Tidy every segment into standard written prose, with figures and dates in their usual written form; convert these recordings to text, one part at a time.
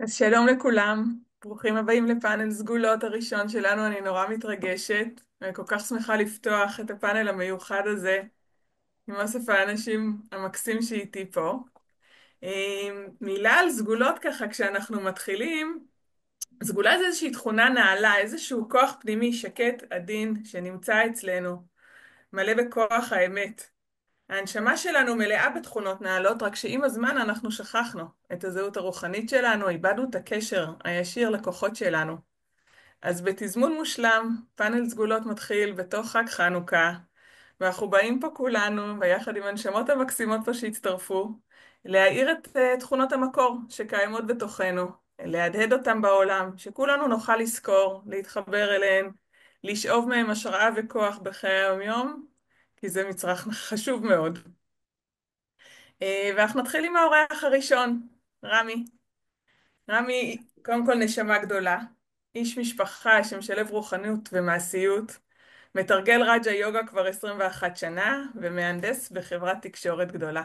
אז שלום לכולם, ברוכים הבאים לפאנל סגולות הראשון שלנו, אני נורא מתרגשת וכל כך שמחה לפתוח את הפאנל המיוחד הזה עם אוסף האנשים המקסים שאיתי פה. מילה על סגולות ככה כשאנחנו מתחילים, סגולה זה איזושהי תכונה נעלה, איזשהו כוח פנימי שקט, עדין, שנמצא אצלנו, מלא בכוח האמת. ההנשמה שלנו מלאה בתכונות נעלות, רק שעם הזמן אנחנו שכחנו את הזהות הרוחנית שלנו, איבדנו את הקשר הישיר לכוחות שלנו. אז בתזמון מושלם, פאנל סגולות מתחיל בתוך חג חנוכה, ואנחנו באים פה כולנו, ביחד עם הנשמות המקסימות פה שהצטרפו, להאיר את תכונות המקור שקיימות בתוכנו, להדהד אותם בעולם, שכולנו נוכל לזכור, להתחבר אליהן, לשאוב מהם השראה וכוח בחיי היום-יום, כי זה מצרך חשוב מאוד. ואנחנו נתחיל עם האורח הראשון, רמי. רמי, קודם כל נשמה גדולה, איש משפחה שמשלב רוחניות ומעשיות, מתרגל רג'ה יוגה כבר 21 שנה, ומהנדס בחברת תקשורת גדולה.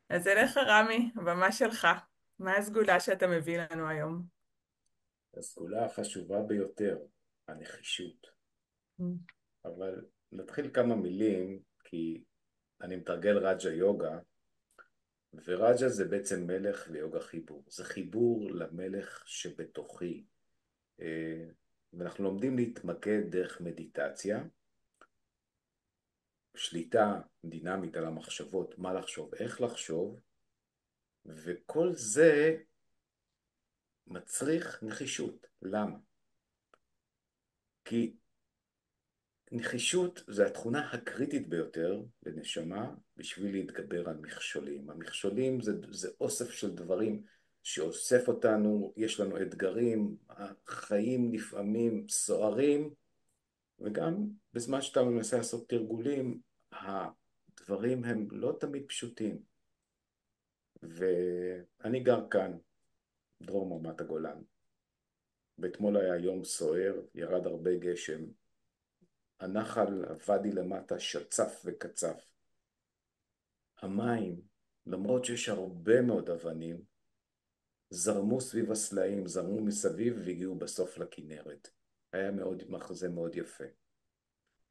אז אליך רמי, הבמה שלך. מה הסגולה שאתה מביא לנו היום? הסגולה החשובה ביותר, הנחישות. אבל נתחיל כמה מילים, כי אני מתרגל רג'ה יוגה, ורג'ה זה בעצם מלך ויוגה חיבור. זה חיבור למלך שבתוכי. ואנחנו לומדים להתמקד דרך מדיטציה, שליטה דינמית על המחשבות, מה לחשוב, איך לחשוב, וכל זה מצריך נחישות. למה? כי נחישות זה התכונה הקריטית ביותר לנשמה בשביל להתגבר על מכשולים. המכשולים זה אוסף של דברים שאוסף אותנו, יש לנו אתגרים, החיים לפעמים סוערים, וגם בזמן שאתה מנסה לעשות תרגולים, הדברים הם לא תמיד פשוטים. ואני גר כאן, דרום רמת הגולן, ואתמול היה יום סוער, ירד הרבה גשם, הנחל הוואדי למטה שצף וקצף. המים, למרות שיש הרבה מאוד אבנים, זרמו סביב הסלעים, זרמו מסביב והגיעו בסוף לכנרת. היה מחזה מאוד יפה.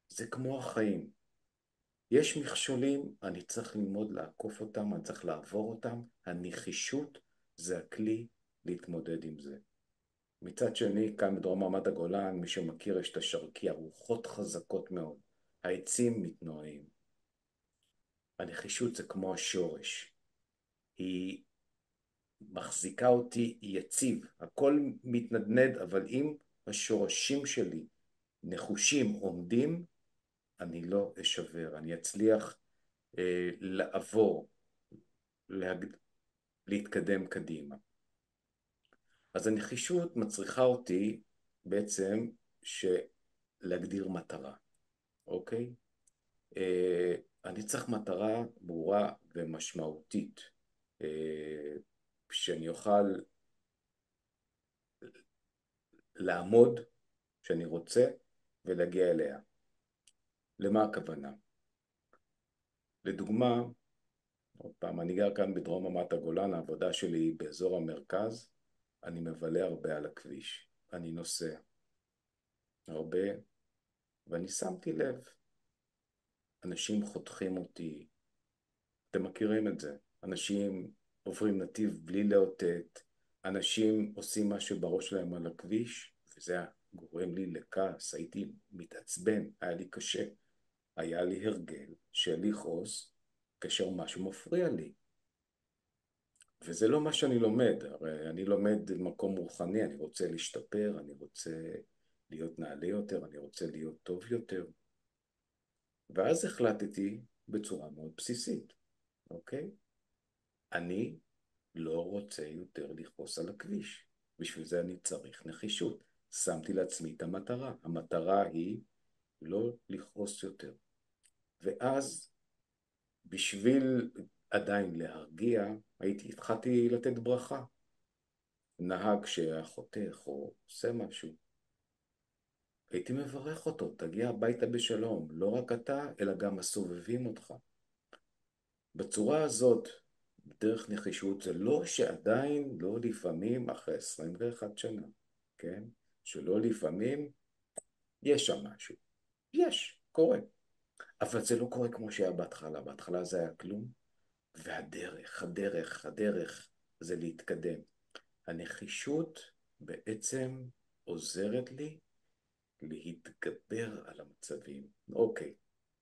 זה כמו החיים. יש מכשולים, אני צריך ללמוד לעקוף אותם, אני צריך לעבור אותם. הנחישות זה הכלי להתמודד עם זה. מצד שני, כאן בדרום רמת הגולן, מי שמכיר, יש את השרקי, הרוחות חזקות מאוד. העצים מתנועים. הנחישות זה כמו השורש. היא מחזיקה אותי יציב. הכל מתנדנד, אבל אם השורשים שלי נחושים, עומדים, אני לא אשבר. אני אצליח לעבור, להתקדם קדימה. אז הנחישות מצריכה אותי בעצם להגדיר מטרה, אוקיי? אני צריך מטרה ברורה ומשמעותית, שאני אוכל לעמוד, שאני רוצה, ולהגיע אליה. למה הכוונה? לדוגמה, עוד פעם, אני גר כאן בדרום רמת הגולן, העבודה שלי היא באזור המרכז, אני מבלה הרבה על הכביש, אני נוסע הרבה, ואני שמתי לב, אנשים חותכים אותי, אתם מכירים את זה, אנשים עוברים נתיב בלי לאותת, אנשים עושים משהו בראש שלהם על הכביש, וזה גורם לי לכעס, הייתי מתעצבן, היה לי קשה, היה לי הרגל של לכעוס כאשר משהו מפריע לי. וזה לא מה שאני לומד, הרי אני לומד מקום רוחני, אני רוצה להשתפר, אני רוצה להיות נעלה יותר, אני רוצה להיות טוב יותר. ואז החלטתי בצורה מאוד בסיסית, אוקיי? אני לא רוצה יותר לכעוס על הכביש. בשביל זה אני צריך נחישות. שמתי לעצמי את המטרה. המטרה היא לא לכעוס יותר. ואז בשביל עדיין להרגיע, התחלתי לתת ברכה. נהג שהיה חותך או עושה משהו, הייתי מברך אותו, תגיע הביתה בשלום, לא רק אתה, אלא גם הסובבים אותך. בצורה הזאת, דרך נחישות זה לא שעדיין לא לפעמים אחרי 21 שנה, כן? שלא לפעמים יש שם משהו. יש, קורה. אבל זה לא קורה כמו שהיה בהתחלה. בהתחלה זה היה כלום, הדרך זה להתקדם. הנחישות בעצם עוזרת לי להתגבר על המצבים. אוקיי,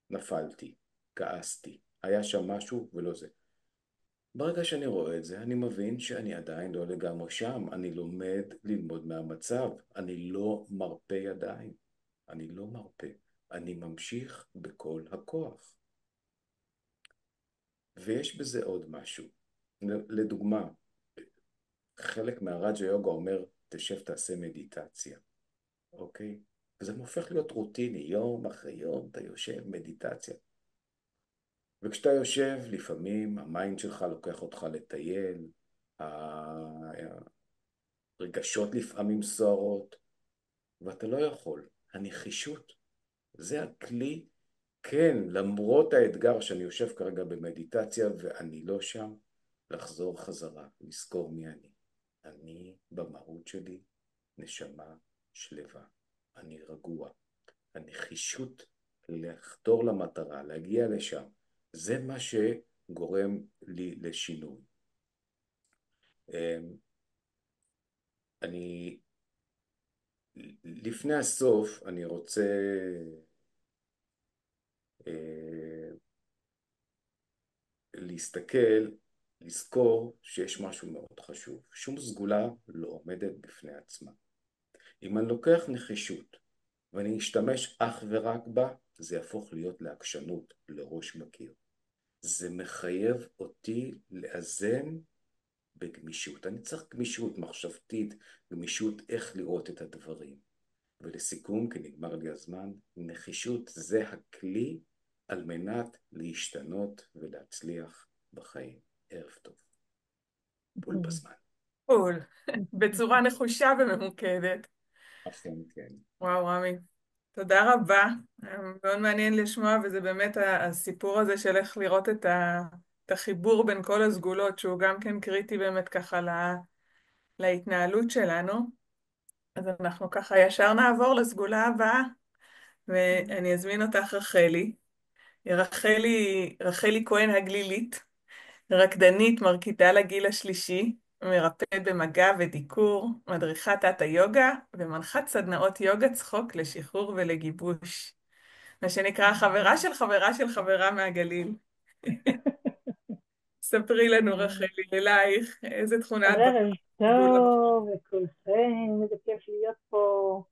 נפלתי, כעסתי, היה שם משהו ולא זה. ברגע שאני רואה את זה, אני מבין שאני עדיין לא לגמרי שם. אני לומד ללמוד מהמצב. אני לא מרפה ידיים. אני לא מרפה. אני ממשיך בכל הכוח. ויש בזה עוד משהו. לדוגמה, חלק מהרג'ה יוגה אומר, תשב תעשה מדיטציה, אוקיי? וזה הופך להיות רוטיני, יום אחרי יום אתה יושב, מדיטציה. וכשאתה יושב, לפעמים המיינד שלך לוקח אותך לטייל, הרגשות לפעמים סוערות, ואתה לא יכול. הנחישות, זה הכלי, כן, למרות האתגר שאני יושב כרגע במדיטציה ואני לא שם, לחזור חזרה, לזכור מי אני. אני במהות שלי נשמה שלווה. אני רגוע. הנחישות לחתור למטרה, להגיע לשם, זה מה שגורם לי לשינוי. אני, לפני הסוף, אני רוצה להסתכל, לזכור שיש משהו מאוד חשוב. שום סגולה לא עומדת בפני עצמה. אם אני לוקח נחישות ואני אשתמש אך ורק בה, זה יהפוך להיות לעקשנות, לראש בקיר. זה מחייב אותי לאזן בגמישות. אני צריך גמישות מחשבתית, גמישות איך לראות את הדברים. ולסיכום, כי נגמר לי הזמן, נחישות זה הכלי על מנת להשתנות ולהצליח בחיים. ערב טוב. בול בזמן. בול. בצורה נחושה וממוקדת. אכן כן. וואו, רמי, תודה רבה. מאוד מעניין לשמוע, וזה באמת הסיפור הזה של איך לראות את החיבור בין כל הסגולות, שהוא גם כן קריטי באמת ככה להתנהלות שלנו. אז אנחנו ככה ישר נעבור לסגולה הבאה, ואני אזמין אותך רחלי. רחלי כהן הגלילית, רקדנית מרקידה לגיל השלישי, מרפאת במגע ודיקור, מדריכת תאטה יוגה ומנחת סדנאות יוגה צחוק לשחרור ולגיבוש. מה שנקרא חברה של חברה של חברה מהגליל. ספרי לנו רחלי, אלייך, איזה תכונה אז את ערב בחרת בסגולות. טוב לכולכם, איזה כיף להיות פה.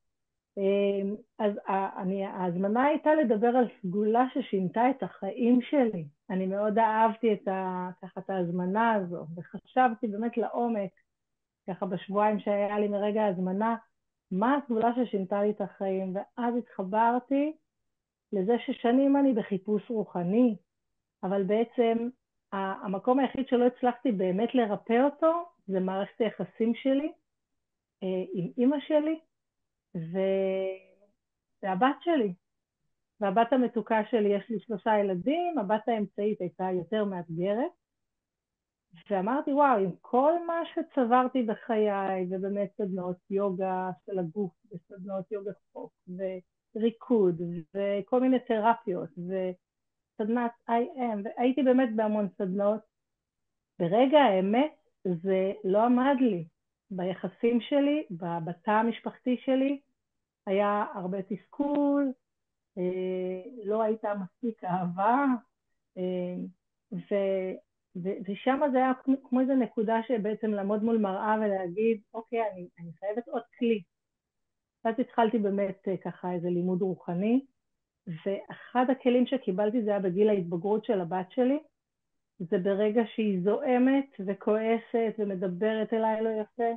אז ההזמנה הייתה לדבר על סגולה ששינתה את החיים שלי. אני מאוד אהבתי ככה את ההזמנה הזו, וחשבתי באמת לעומק, ככה בשבועיים שהיה לי מרגע ההזמנה, מה הסגולה ששינתה לי את החיים, ואז התחברתי לזה ששנים אני בחיפוש רוחני, אבל בעצם המקום היחיד שלא הצלחתי באמת לרפא אותו, זה מערכת היחסים שלי עם אימא שלי והבת שלי. והבת המתוקה שלי, יש לי 3 ילדים, הבת האמצעית הייתה יותר מאתגרת. ואמרתי, וואו, עם כל מה שצברתי בחיי, ובאמת סדנאות יוגה של הגוף, וסדנאות יוגה חוק, וריקוד, וכל מיני תרפיות, וסדנת IM, והייתי באמת בהמון סדנאות, ברגע האמת זה לא עמד לי. ביחסים שלי, בתא המשפחתי שלי, היה הרבה תסכול, לא הייתה מספיק אהבה, ו, ושם זה היה כמו איזו נקודה שבעצם לעמוד מול מראה ולהגיד, אוקיי, אני חייבת עוד כלי. אז התחלתי באמת ככה איזה לימוד רוחני, ואחד הכלים שקיבלתי זה היה בגיל ההתבגרות של הבת שלי, זה ברגע שהיא זועמת וכועסת ומדברת אליי לא יפה,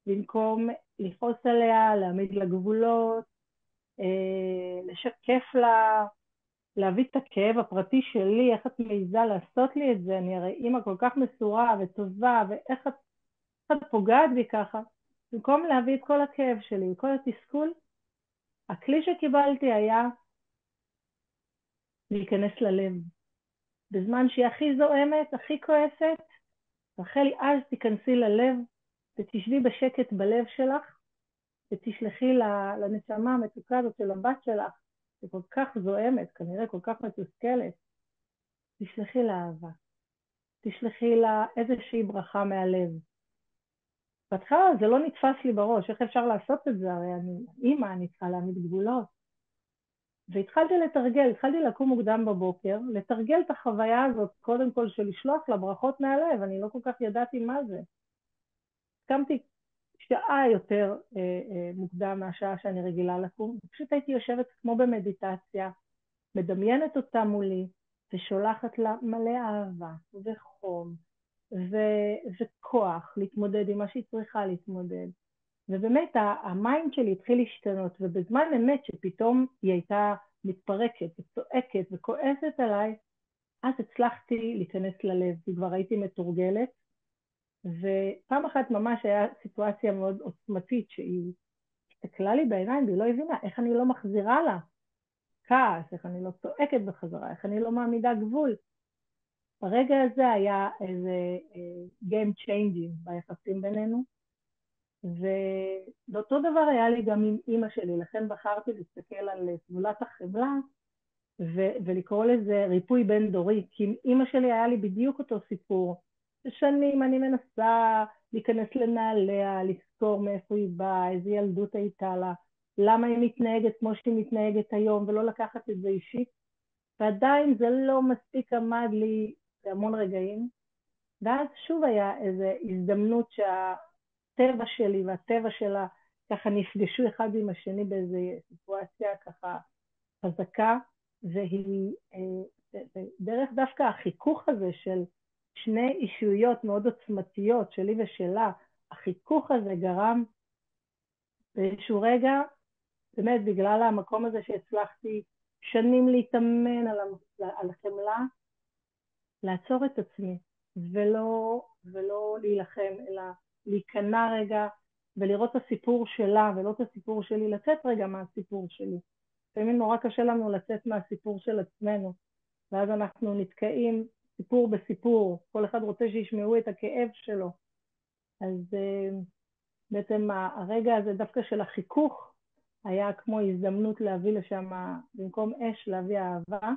במקום לכעוס עליה, להעמיד לה גבולות, לשקף לה, להביא את הכאב הפרטי שלי, איך את מעיזה לעשות לי את זה, אני הרי אימא כל כך מסורה וטובה, ואיך את פוגעת בי ככה, במקום להביא את כל הכאב שלי, כל התסכול, הכלי שקיבלתי היה להיכנס ללב. בזמן שהיא הכי זועמת, הכי כועסת, רחלי, אז תיכנסי ללב ותשבי בשקט בלב שלך ותשלחי לנשמה המתוקה הזאת של הבת שלך, שכל כך זועמת, כנראה כל כך מתוסכלת, תשלחי לה אהבה, תשלחי לה איזושהי ברכה מהלב. בהתחלה זה לא נתפס לי בראש, איך אפשר לעשות את זה? הרי אני אימא, אני צריכה להעמיד גבולות. והתחלתי לתרגל, התחלתי לקום מוקדם בבוקר, לתרגל את החוויה הזאת, קודם כל של לשלוח לה ברכות מהלב, אני לא כל כך ידעתי מה זה. קמתי שעה יותר מוקדם מהשעה שאני רגילה לקום, פשוט הייתי יושבת כמו במדיטציה, מדמיינת אותה מולי, ושולחת לה מלא אהבה וחום וכוח להתמודד עם מה שהיא צריכה להתמודד. ובאמת המיינד שלי התחיל להשתנות, ובזמן אמת שפתאום היא הייתה מתפרקת וצועקת וכועסת עליי, אז הצלחתי להיכנס ללב, כי כבר הייתי מתורגלת, ופעם אחת ממש היה סיטואציה מאוד עוצמתית, שהיא הסתכלה לי בעיניים והיא לא הבינה איך אני לא מחזירה לה כעס, איך אני לא צועקת בחזרה, איך אני לא מעמידה גבול. ברגע הזה היה איזה game changing ביחסים בינינו, ואותו דבר היה לי גם עם אימא שלי, לכן בחרתי להסתכל על סגולת החמלה ולקרוא לזה ריפוי בין דורי, כי עם אימא שלי היה לי בדיוק אותו סיפור. שנים אני מנסה להיכנס לנעליה, לזכור מאיפה היא באה, איזה ילדות הייתה לה, למה היא מתנהגת כמו שהיא מתנהגת היום, ולא לקחת את זה אישית, ועדיין זה לא מספיק עמד לי בהמון רגעים. ואז שוב היה איזו הזדמנות שהטבע שלי והטבע שלה ככה נפגשו אחד עם השני באיזו סיטואציה ככה חזקה, והיא דרך דווקא החיכוך הזה של שני אישויות מאוד עוצמתיות שלי ושלה, החיכוך הזה גרם באיזשהו רגע, באמת בגלל המקום הזה שהצלחתי שנים להתאמן על החמלה, לעצור את עצמי ולא להילחם, אלא להיכנע רגע ולראות את הסיפור שלה ולא את הסיפור שלי, לצאת רגע מהסיפור שלי. לפעמים נורא קשה לנו לצאת מהסיפור של עצמנו, ואז אנחנו נתקעים סיפור בסיפור, כל אחד רוצה שישמעו את הכאב שלו. אז בעצם הרגע הזה דווקא של החיכוך היה כמו הזדמנות להביא לשם, במקום אש להביא אהבה,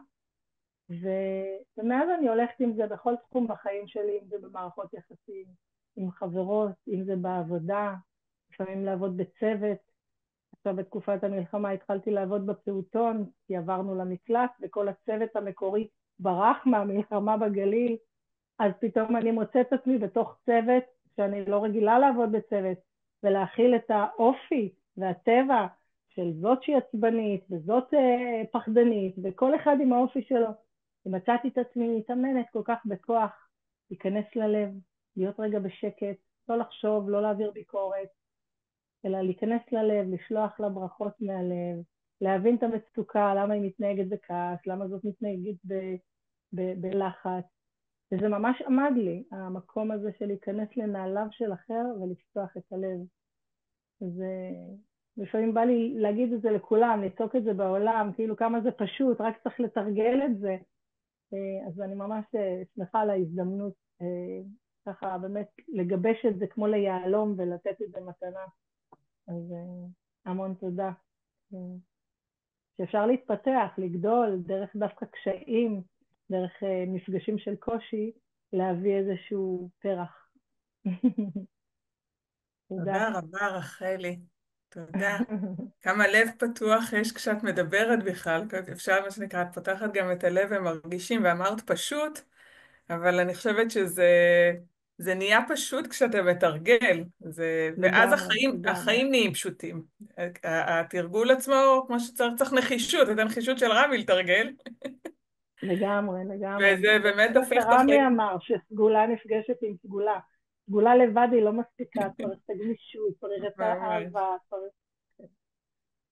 ומאז אני הולכת עם זה בכל תחום בחיים שלי, אם זה במערכות יחסים, עם חברות, אם זה בעבודה, לפעמים לעבוד בצוות. עכשיו בתקופת המלחמה התחלתי לעבוד בפעוטון, כי עברנו למקלט, וכל הצוות המקורי ברח מהמלחמה בגליל, אז פתאום אני מוצאת את עצמי בתוך צוות, שאני לא רגילה לעבוד בצוות, ולהכיל את האופי והטבע של זאת שהיא עצבנית, וזאת פחדנית, וכל אחד עם האופי שלו. ומצאתי את עצמי מתאמנת כל כך בכוח, להיכנס ללב, להיות רגע בשקט, לא לחשוב, לא להעביר ביקורת, אלא להיכנס ללב, לשלוח לה ברכות מהלב, להבין את המצוקה, למה היא מתנהגת בכעס, למה זאת מתנהגת בלחץ. וזה ממש עמד לי, המקום הזה של להיכנס לנעליו של אחר ולפתוח את הלב. זה... לפעמים בא לי להגיד את זה לכולם, לצעוק את זה בעולם, כאילו כמה זה פשוט, רק צריך לתרגל את זה. אז אני ממש שמחה על ההזדמנות, ככה באמת לגבש את זה כמו ליהלום ולתת את זה מתנה. אז המון תודה. שאפשר להתפתח, לגדול, דרך דווקא קשיים, דרך מפגשים של קושי, להביא איזשהו פרח. תודה. תודה רבה, רחלי. תודה. כמה לב פתוח יש כשאת מדברת בכלל. אפשר, מה שנקרא, את פותחת גם את הלב ומרגישים, ואמרת פשוט, אבל אני חושבת זה נהיה פשוט כשאתה מתרגל, ואז לגמרי, לגמרי. החיים נהיים פשוטים. התרגול עצמו, כמו שצריך, צריך נחישות, את הנחישות של רמי לתרגל, לגמרי, לגמרי. וזה באמת כמו הופך את שרמי החיים. אמר, שסגולה נפגשת עם סגולה. סגולה לבד היא לא מספיקה, צריך את הגמישות, צריך את ממש. האהבה, צריך...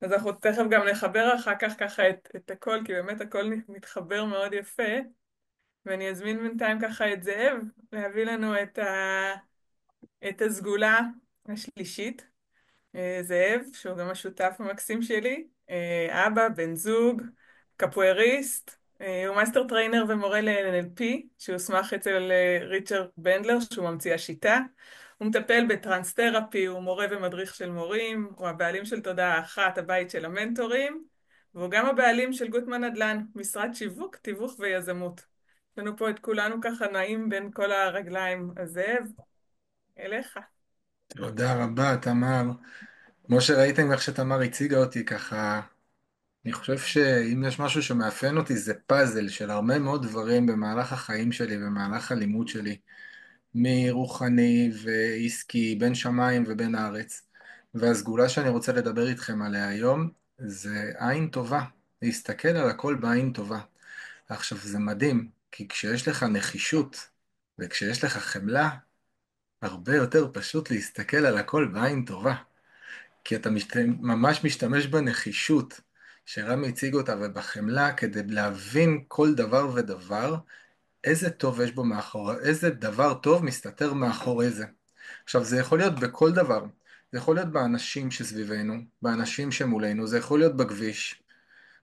אז אנחנו תכף גם נחבר אחר כך ככה את הכל, כי באמת הכל מתחבר מאוד יפה, ואני אזמין בינתיים ככה את זאב להביא לנו את הסגולה השלישית. זאב, שהוא גם השותף המקסים שלי, אבא, בן זוג, קפואריסט, הוא מאסטר טריינר ומורה ל-NLP, שהוסמך אצל ריצ'רד בנדלר, שהוא ממציא השיטה. הוא מטפל בטרנס-תרפי, הוא מורה ומדריך של מורים, הוא הבעלים של תודעה אחת, הבית של המנטורים, והוא גם הבעלים של גוטמן נדל"ן, משרד שיווק, תיווך ויזמות. יש לנו פה את כולנו ככה נעים בין כל הרגליים. אז זאב, אליך. תודה רבה, תמר. כמו שראיתם איך שתמר הציגה אותי ככה, אני חושב שאם יש משהו שמאפיין אותי זה פאזל של הרבה מאוד דברים במהלך החיים שלי, במהלך הלימוד שלי, מרוחני ועסקי, בין שמיים ובין הארץ. והסגולה שאני רוצה לדבר איתכם עליה היום זה עין טובה, להסתכל על הכל בעין טובה. עכשיו זה מדהים, כי כשיש לך נחישות וכשיש לך חמלה, הרבה יותר פשוט להסתכל על הכל בעין טובה. כי אתה ממש משתמש בנחישות שרמי הציג אותה ובחמלה כדי להבין כל דבר ודבר, איזה טוב יש בו מאחורי, איזה דבר טוב מסתתר מאחורי זה. עכשיו זה יכול להיות בכל דבר, זה יכול להיות באנשים שסביבנו, באנשים שמולנו, זה יכול להיות בכביש,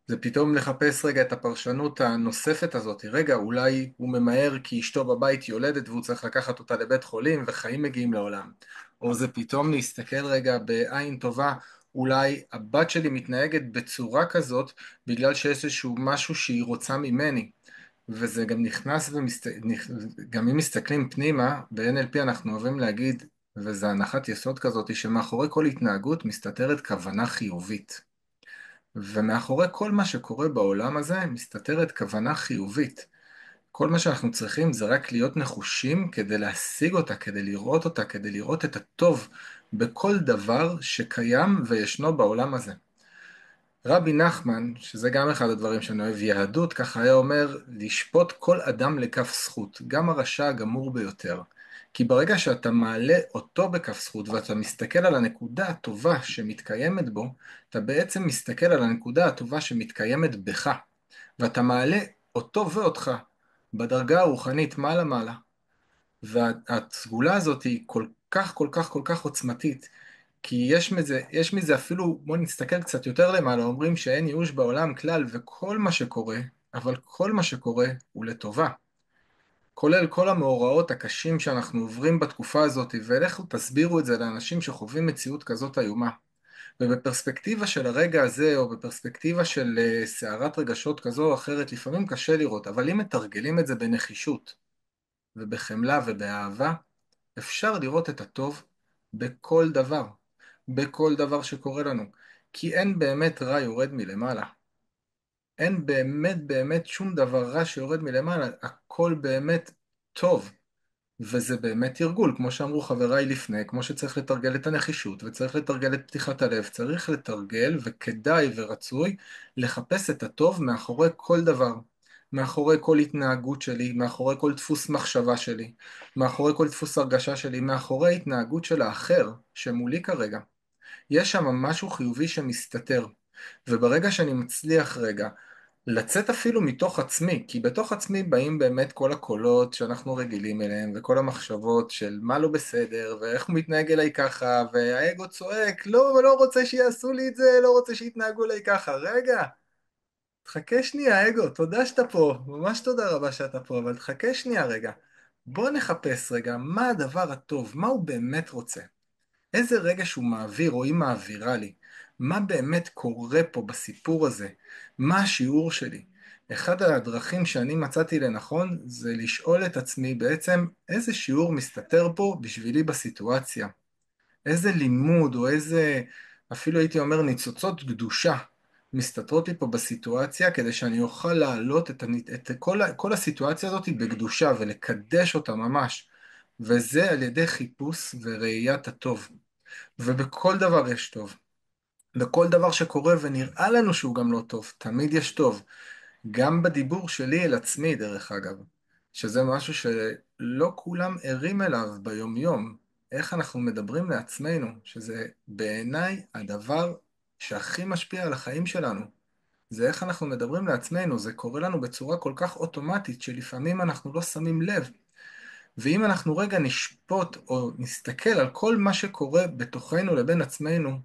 זה פתאום לחפש רגע את הפרשנות הנוספת הזאת, רגע אולי הוא ממהר כי אשתו בבית יולדת והוא צריך לקחת אותה לבית חולים וחיים מגיעים לעולם. או זה פתאום להסתכל רגע בעין טובה, אולי הבת שלי מתנהגת בצורה כזאת בגלל שיש איזשהו משהו שהיא רוצה ממני. וזה גם נכנס גם אם מסתכלים פנימה, ב-NLP אנחנו אוהבים להגיד, וזו הנחת יסוד כזאת, שמאחורי כל התנהגות מסתתרת כוונה חיובית. ומאחורי כל מה שקורה בעולם הזה מסתתרת כוונה חיובית. כל מה שאנחנו צריכים זה רק להיות נחושים כדי להשיג אותה, כדי לראות אותה, כדי לראות את הטוב בכל דבר שקיים וישנו בעולם הזה. רבי נחמן, שזה גם אחד הדברים שאני אוהב, יהדות, ככה היה אומר, לשפוט כל אדם לכף זכות, גם הרשע הגמור ביותר. כי ברגע שאתה מעלה אותו בכף זכות ואתה מסתכל על הנקודה הטובה שמתקיימת בו, אתה בעצם מסתכל על הנקודה הטובה שמתקיימת בך, ואתה מעלה אותו ואותך בדרגה הרוחנית מעלה-מעלה. והסגולה הזאת היא כל כך כל כך כל כך עוצמתית, כי יש מזה אפילו, בוא נסתכל קצת יותר למעלה, אומרים שאין ייאוש בעולם כלל, וכל מה שקורה, אבל כל מה שקורה הוא לטובה. כולל כל המאורעות הקשים שאנחנו עוברים בתקופה הזאת, ולכו תסבירו את זה לאנשים שחווים מציאות כזאת איומה. ובפרספקטיבה של הרגע הזה, או בפרספקטיבה של סערת רגשות כזו או אחרת, לפעמים קשה לראות, אבל אם מתרגלים את זה בנחישות, ובחמלה ובאהבה, אפשר לראות את הטוב בכל דבר. בכל דבר שקורה לנו, כי אין באמת רע יורד מלמעלה. אין באמת באמת שום דבר רע שיורד מלמעלה, הכל באמת טוב. וזה באמת תרגול, כמו שאמרו חבריי לפני, כמו שצריך לתרגל את הנחישות וצריך לתרגל את פתיחת הלב, צריך לתרגל וכדאי ורצוי לחפש את הטוב מאחורי כל דבר. מאחורי כל התנהגות שלי, מאחורי כל דפוס מחשבה שלי, מאחורי כל דפוס הרגשה שלי, מאחורי התנהגות של האחר שמולי כרגע. יש שם משהו חיובי שמסתתר, וברגע שאני מצליח רגע לצאת אפילו מתוך עצמי, כי בתוך עצמי באים באמת כל הקולות שאנחנו רגילים אליהם, וכל המחשבות של מה לא בסדר, ואיך הוא מתנהג אליי ככה, והאגו צועק, לא, לא רוצה שיעשו לי את זה, לא רוצה שיתנהגו אליי ככה, רגע, תחכה שנייה, אגו, תודה שאתה פה, ממש תודה רבה שאתה פה, אבל תחכה שנייה רגע, בוא נחפש רגע מה הדבר הטוב, מה הוא באמת רוצה. איזה רגש הוא מעביר או היא מעבירה לי? מה באמת קורה פה בסיפור הזה? מה השיעור שלי? אחד הדרכים שאני מצאתי לנכון זה לשאול את עצמי בעצם איזה שיעור מסתתר פה בשבילי בסיטואציה. איזה לימוד או איזה, אפילו הייתי אומר ניצוצות קדושה מסתתרות לי פה בסיטואציה כדי שאני אוכל להעלות את כל הסיטואציה הזאת בקדושה ולקדש אותה ממש. וזה על ידי חיפוש וראיית הטוב. ובכל דבר יש טוב. בכל דבר שקורה ונראה לנו שהוא גם לא טוב, תמיד יש טוב. גם בדיבור שלי אל עצמי, דרך אגב, שזה משהו שלא כולם ערים אליו ביומיום. איך אנחנו מדברים לעצמנו, שזה בעיניי הדבר שהכי משפיע על החיים שלנו. זה איך אנחנו מדברים לעצמנו, זה קורה לנו בצורה כל כך אוטומטית, שלפעמים אנחנו לא שמים לב. ואם אנחנו רגע נשפוט או נסתכל על כל מה שקורה בתוכנו לבין עצמנו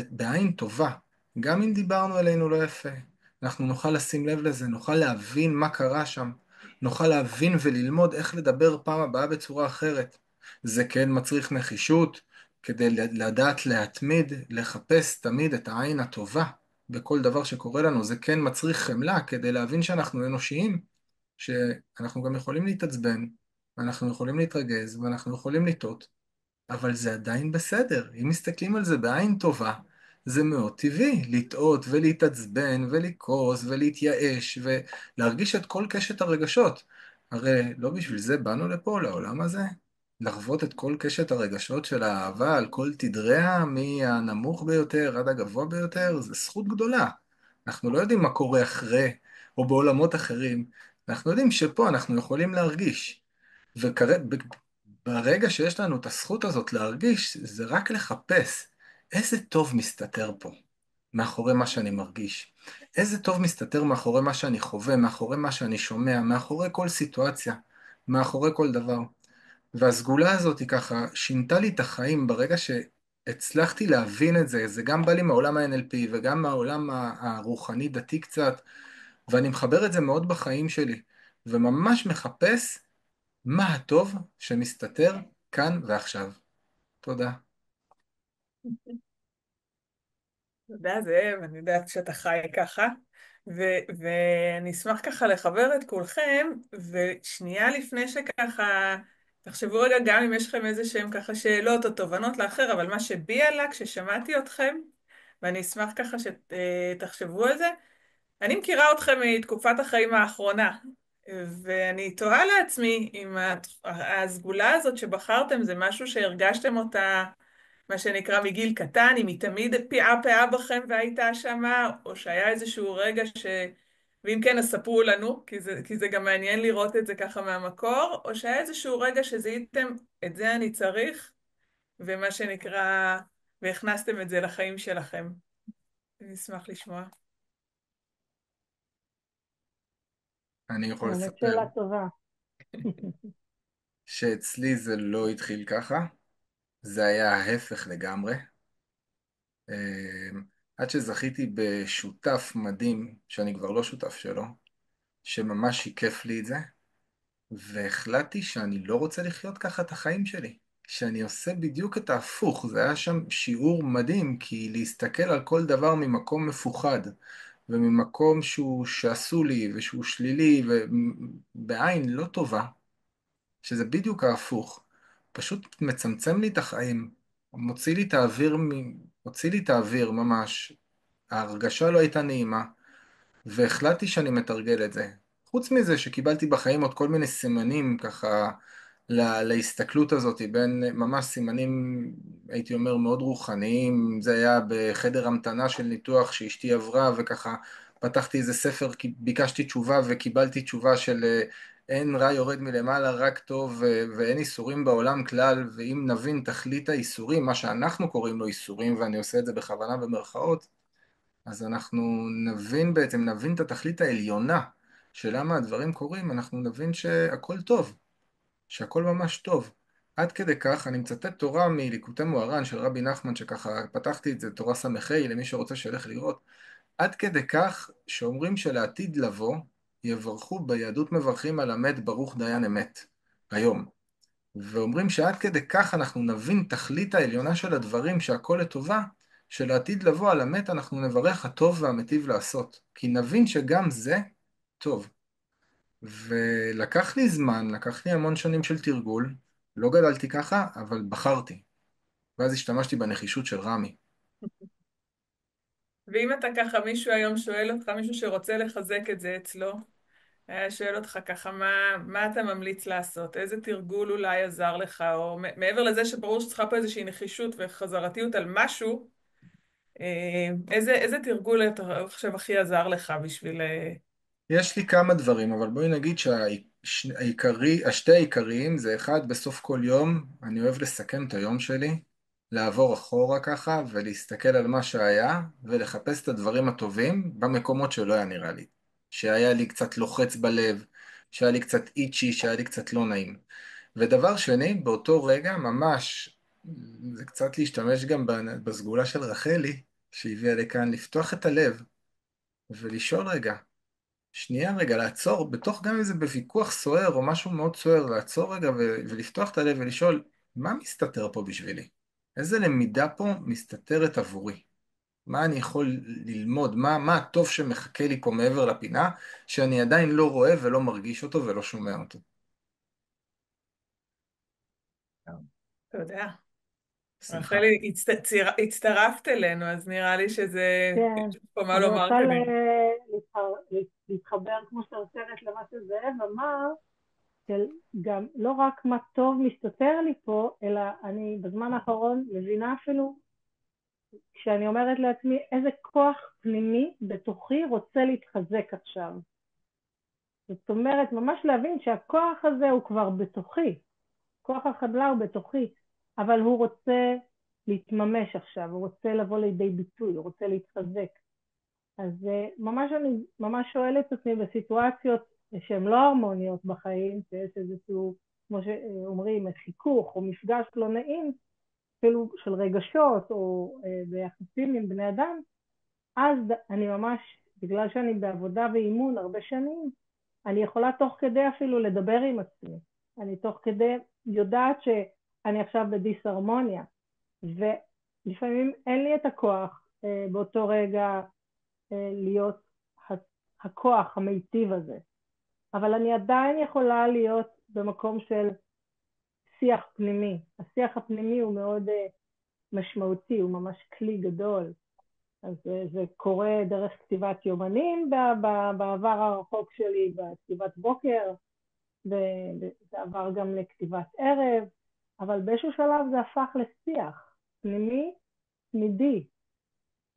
בעין טובה, גם אם דיברנו עלינו לא יפה, אנחנו נוכל לשים לב לזה, נוכל להבין מה קרה שם, נוכל להבין וללמוד איך לדבר פעם הבאה בצורה אחרת. זה כן מצריך נחישות, כדי לדעת להתמיד, לחפש תמיד את העין הטובה בכל דבר שקורה לנו. זה כן מצריך חמלה, כדי להבין שאנחנו אנושיים, שאנחנו גם יכולים להתעצבן, ואנחנו יכולים להתרגז, ואנחנו יכולים לטעות. אבל זה עדיין בסדר. אם מסתכלים על זה בעין טובה, זה מאוד טבעי לטעות ולהתעצבן ולכעוס ולהתייאש ולהרגיש את כל קשת הרגשות. הרי לא בשביל זה באנו לפה, לעולם הזה. לחוות את כל קשת הרגשות של האהבה על כל תדריה, מהנמוך ביותר עד הגבוה ביותר, זה זכות גדולה. אנחנו לא יודעים מה קורה אחרי או בעולמות אחרים. אנחנו יודעים שפה אנחנו יכולים להרגיש. וברגע שיש לנו את הזכות הזאת להרגיש, זה רק לחפש איזה טוב מסתתר פה, מאחורי מה שאני מרגיש. איזה טוב מסתתר מאחורי מה שאני חווה, מאחורי מה שאני שומע, מאחורי כל סיטואציה, מאחורי כל דבר. והסגולה הזאת היא ככה שינתה לי את החיים ברגע שהצלחתי להבין את זה. זה גם בא לי מהעולם ה-NLP וגם מהעולם הרוחני דתי קצת, ואני מחבר את זה מאוד בחיים שלי, וממש מחפש מה הטוב שמסתתר כאן ועכשיו. תודה. תודה זאב, אני יודעת שאתה חי ככה, ואני אשמח ככה לחבר את כולכם, ושנייה לפני שככה, תחשבו רגע גם אם יש לכם איזה שהם ככה שאלות או תובנות לאחר, אבל מה שבי עלה כששמעתי אתכם, ואני אשמח ככה שתחשבו על זה, אני מכירה אתכם מתקופת החיים האחרונה, ואני תוהה לעצמי אם הסגולה הזאת שבחרתם זה משהו שהרגשתם אותה מה שנקרא מגיל קטן, אם היא תמיד פעעה בכם והייתה שמה, או שהיה איזשהו רגע ואם כן, אז ספרו לנו, כי זה גם מעניין לראות את זה ככה מהמקור, או שהיה איזשהו רגע שזיהיתם, את זה אני צריך, ומה שנקרא, והכנסתם את זה לחיים שלכם. אני אשמח לשמוע. אני יכול באמת לספר שאלה טובה. שאצלי זה לא התחיל ככה, זה היה ההפך לגמרי. עד שזכיתי בשותף מדהים, שאני כבר לא שותף שלו, שממש שיקף לי את זה, והחלטתי שאני לא רוצה לחיות ככה את החיים שלי, שאני עושה בדיוק את ההפוך. זה היה שם שיעור מדהים, כי להסתכל על כל דבר ממקום מפוחד, וממקום שעשו לי ושהוא שלילי ובעין לא טובה, שזה בדיוק ההפוך, פשוט מצמצם לי את החיים, מוציא לי את האוויר ממש. ההרגשה לא הייתה נעימה, והחלטתי שאני מתרגל את זה. חוץ מזה שקיבלתי בחיים עוד כל מיני סימנים ככה להסתכלות הזאת, בין ממש סימנים, הייתי אומר, מאוד רוחניים. זה היה בחדר המתנה של ניתוח שאשתי עברה, וככה פתחתי איזה ספר, כי ביקשתי תשובה וקיבלתי תשובה של אין רע יורד מלמעלה, רק טוב, ואין איסורים בעולם כלל, ואם נבין תכלית האיסורים, מה שאנחנו קוראים לו איסורים, ואני עושה את זה בכוונה במרכאות, אז אנחנו נבין את התכלית העליונה של למה הדברים קורים. אנחנו נבין שהכל טוב, שהכל ממש טוב. עד כדי כך, אני מצטט תורה מליקוטי מוהר"ן של רבי נחמן, שככה פתחתי את זה, תורה ס"ה, למי שרוצה שילך לראות. עד כדי כך שאומרים שלעתיד לבוא, יברכו ביהדות, מברכים על המת ברוך דיין אמת, היום. ואומרים שעד כדי כך אנחנו נבין תכלית העליונה של הדברים, שהכל לטובה, שלעתיד לבוא על המת אנחנו נברך הטוב והמטיב לעשות, כי נבין שגם זה טוב. ולקח לי זמן, לקח לי המון שנים של תרגול, לא גדלתי ככה, אבל בחרתי. ואז השתמשתי בנחישות של רמי. ואם אתה ככה, מישהו היום שואל אותך, מישהו שרוצה לחזק את זה אצלו, היה שואל אותך ככה, מה אתה ממליץ לעשות? איזה תרגול אולי עזר לך? או מעבר לזה שברור שצריכה פה איזושהי נחישות וחזרתיות על משהו, איזה תרגול אתה חושב הכי עזר לך בשביל... יש לי כמה דברים, אבל בואי נגיד שהשתי העיקריים זה אחד, בסוף כל יום אני אוהב לסכם את היום שלי, לעבור אחורה ככה ולהסתכל על מה שהיה ולחפש את הדברים הטובים במקומות שלא היה נראה לי. שהיה לי קצת לוחץ בלב, שהיה לי קצת איצ'י, שהיה לי קצת לא נעים. ודבר שני, באותו רגע ממש, זה קצת להשתמש גם בסגולה של רחלי, שהביאה לכאן, לפתוח את הלב ולשאול רגע, שנייה רגע, לעצור, בתוך גם אם זה בוויכוח סוער או משהו מאוד סוער, לעצור רגע ולפתוח את הלב ולשאול, מה מסתתר פה בשבילי? איזה למידה פה מסתתרת עבורי? מה אני יכול ללמוד? מה הטוב שמחכה לי פה מעבר לפינה, שאני עדיין לא רואה ולא מרגיש אותו ולא שומע אותו? תודה. שמחה. רחלי, הצטרפת אלינו, אז נראה לי שזה... כן, יש פה מה אני לומר רוצה כנראה. להתחבר כמו שאתה אומרת למה שזאב אמר, של גם לא רק מה טוב מסתתר לי פה, אלא אני בזמן האחרון מבינה אפילו כשאני אומרת לעצמי איזה כוח פנימי בתוכי רוצה להתחזק עכשיו. זאת אומרת, ממש להבין שהכוח הזה הוא כבר בתוכי, כוח החמלה הוא בתוכי, אבל הוא רוצה להתממש עכשיו, הוא רוצה לבוא לידי ביטוי, הוא רוצה להתחזק. אז ממש אני ממש שואלת את עצמי בסיטואציות שהן לא הרמוניות בחיים, שיש איזשהו, כמו שאומרים, חיכוך או מפגש לא נעים, אפילו של רגשות או ביחסים עם בני אדם, אז אני ממש, בגלל שאני בעבודה ואימון הרבה שנים, אני יכולה תוך כדי אפילו לדבר עם עצמי. אני תוך כדי יודעת שאני עכשיו בדיסהרמוניה, ולפעמים אין לי את הכוח באותו רגע להיות הכוח המיטיב הזה. אבל אני עדיין יכולה להיות במקום של שיח פנימי. השיח הפנימי הוא מאוד משמעותי, הוא ממש כלי גדול. אז זה קורה דרך כתיבת יומנים בעבר הרחוק שלי, בכתיבת בוקר, וזה עבר גם לכתיבת ערב, אבל באיזשהו שלב זה הפך לשיח פנימי, תמידי,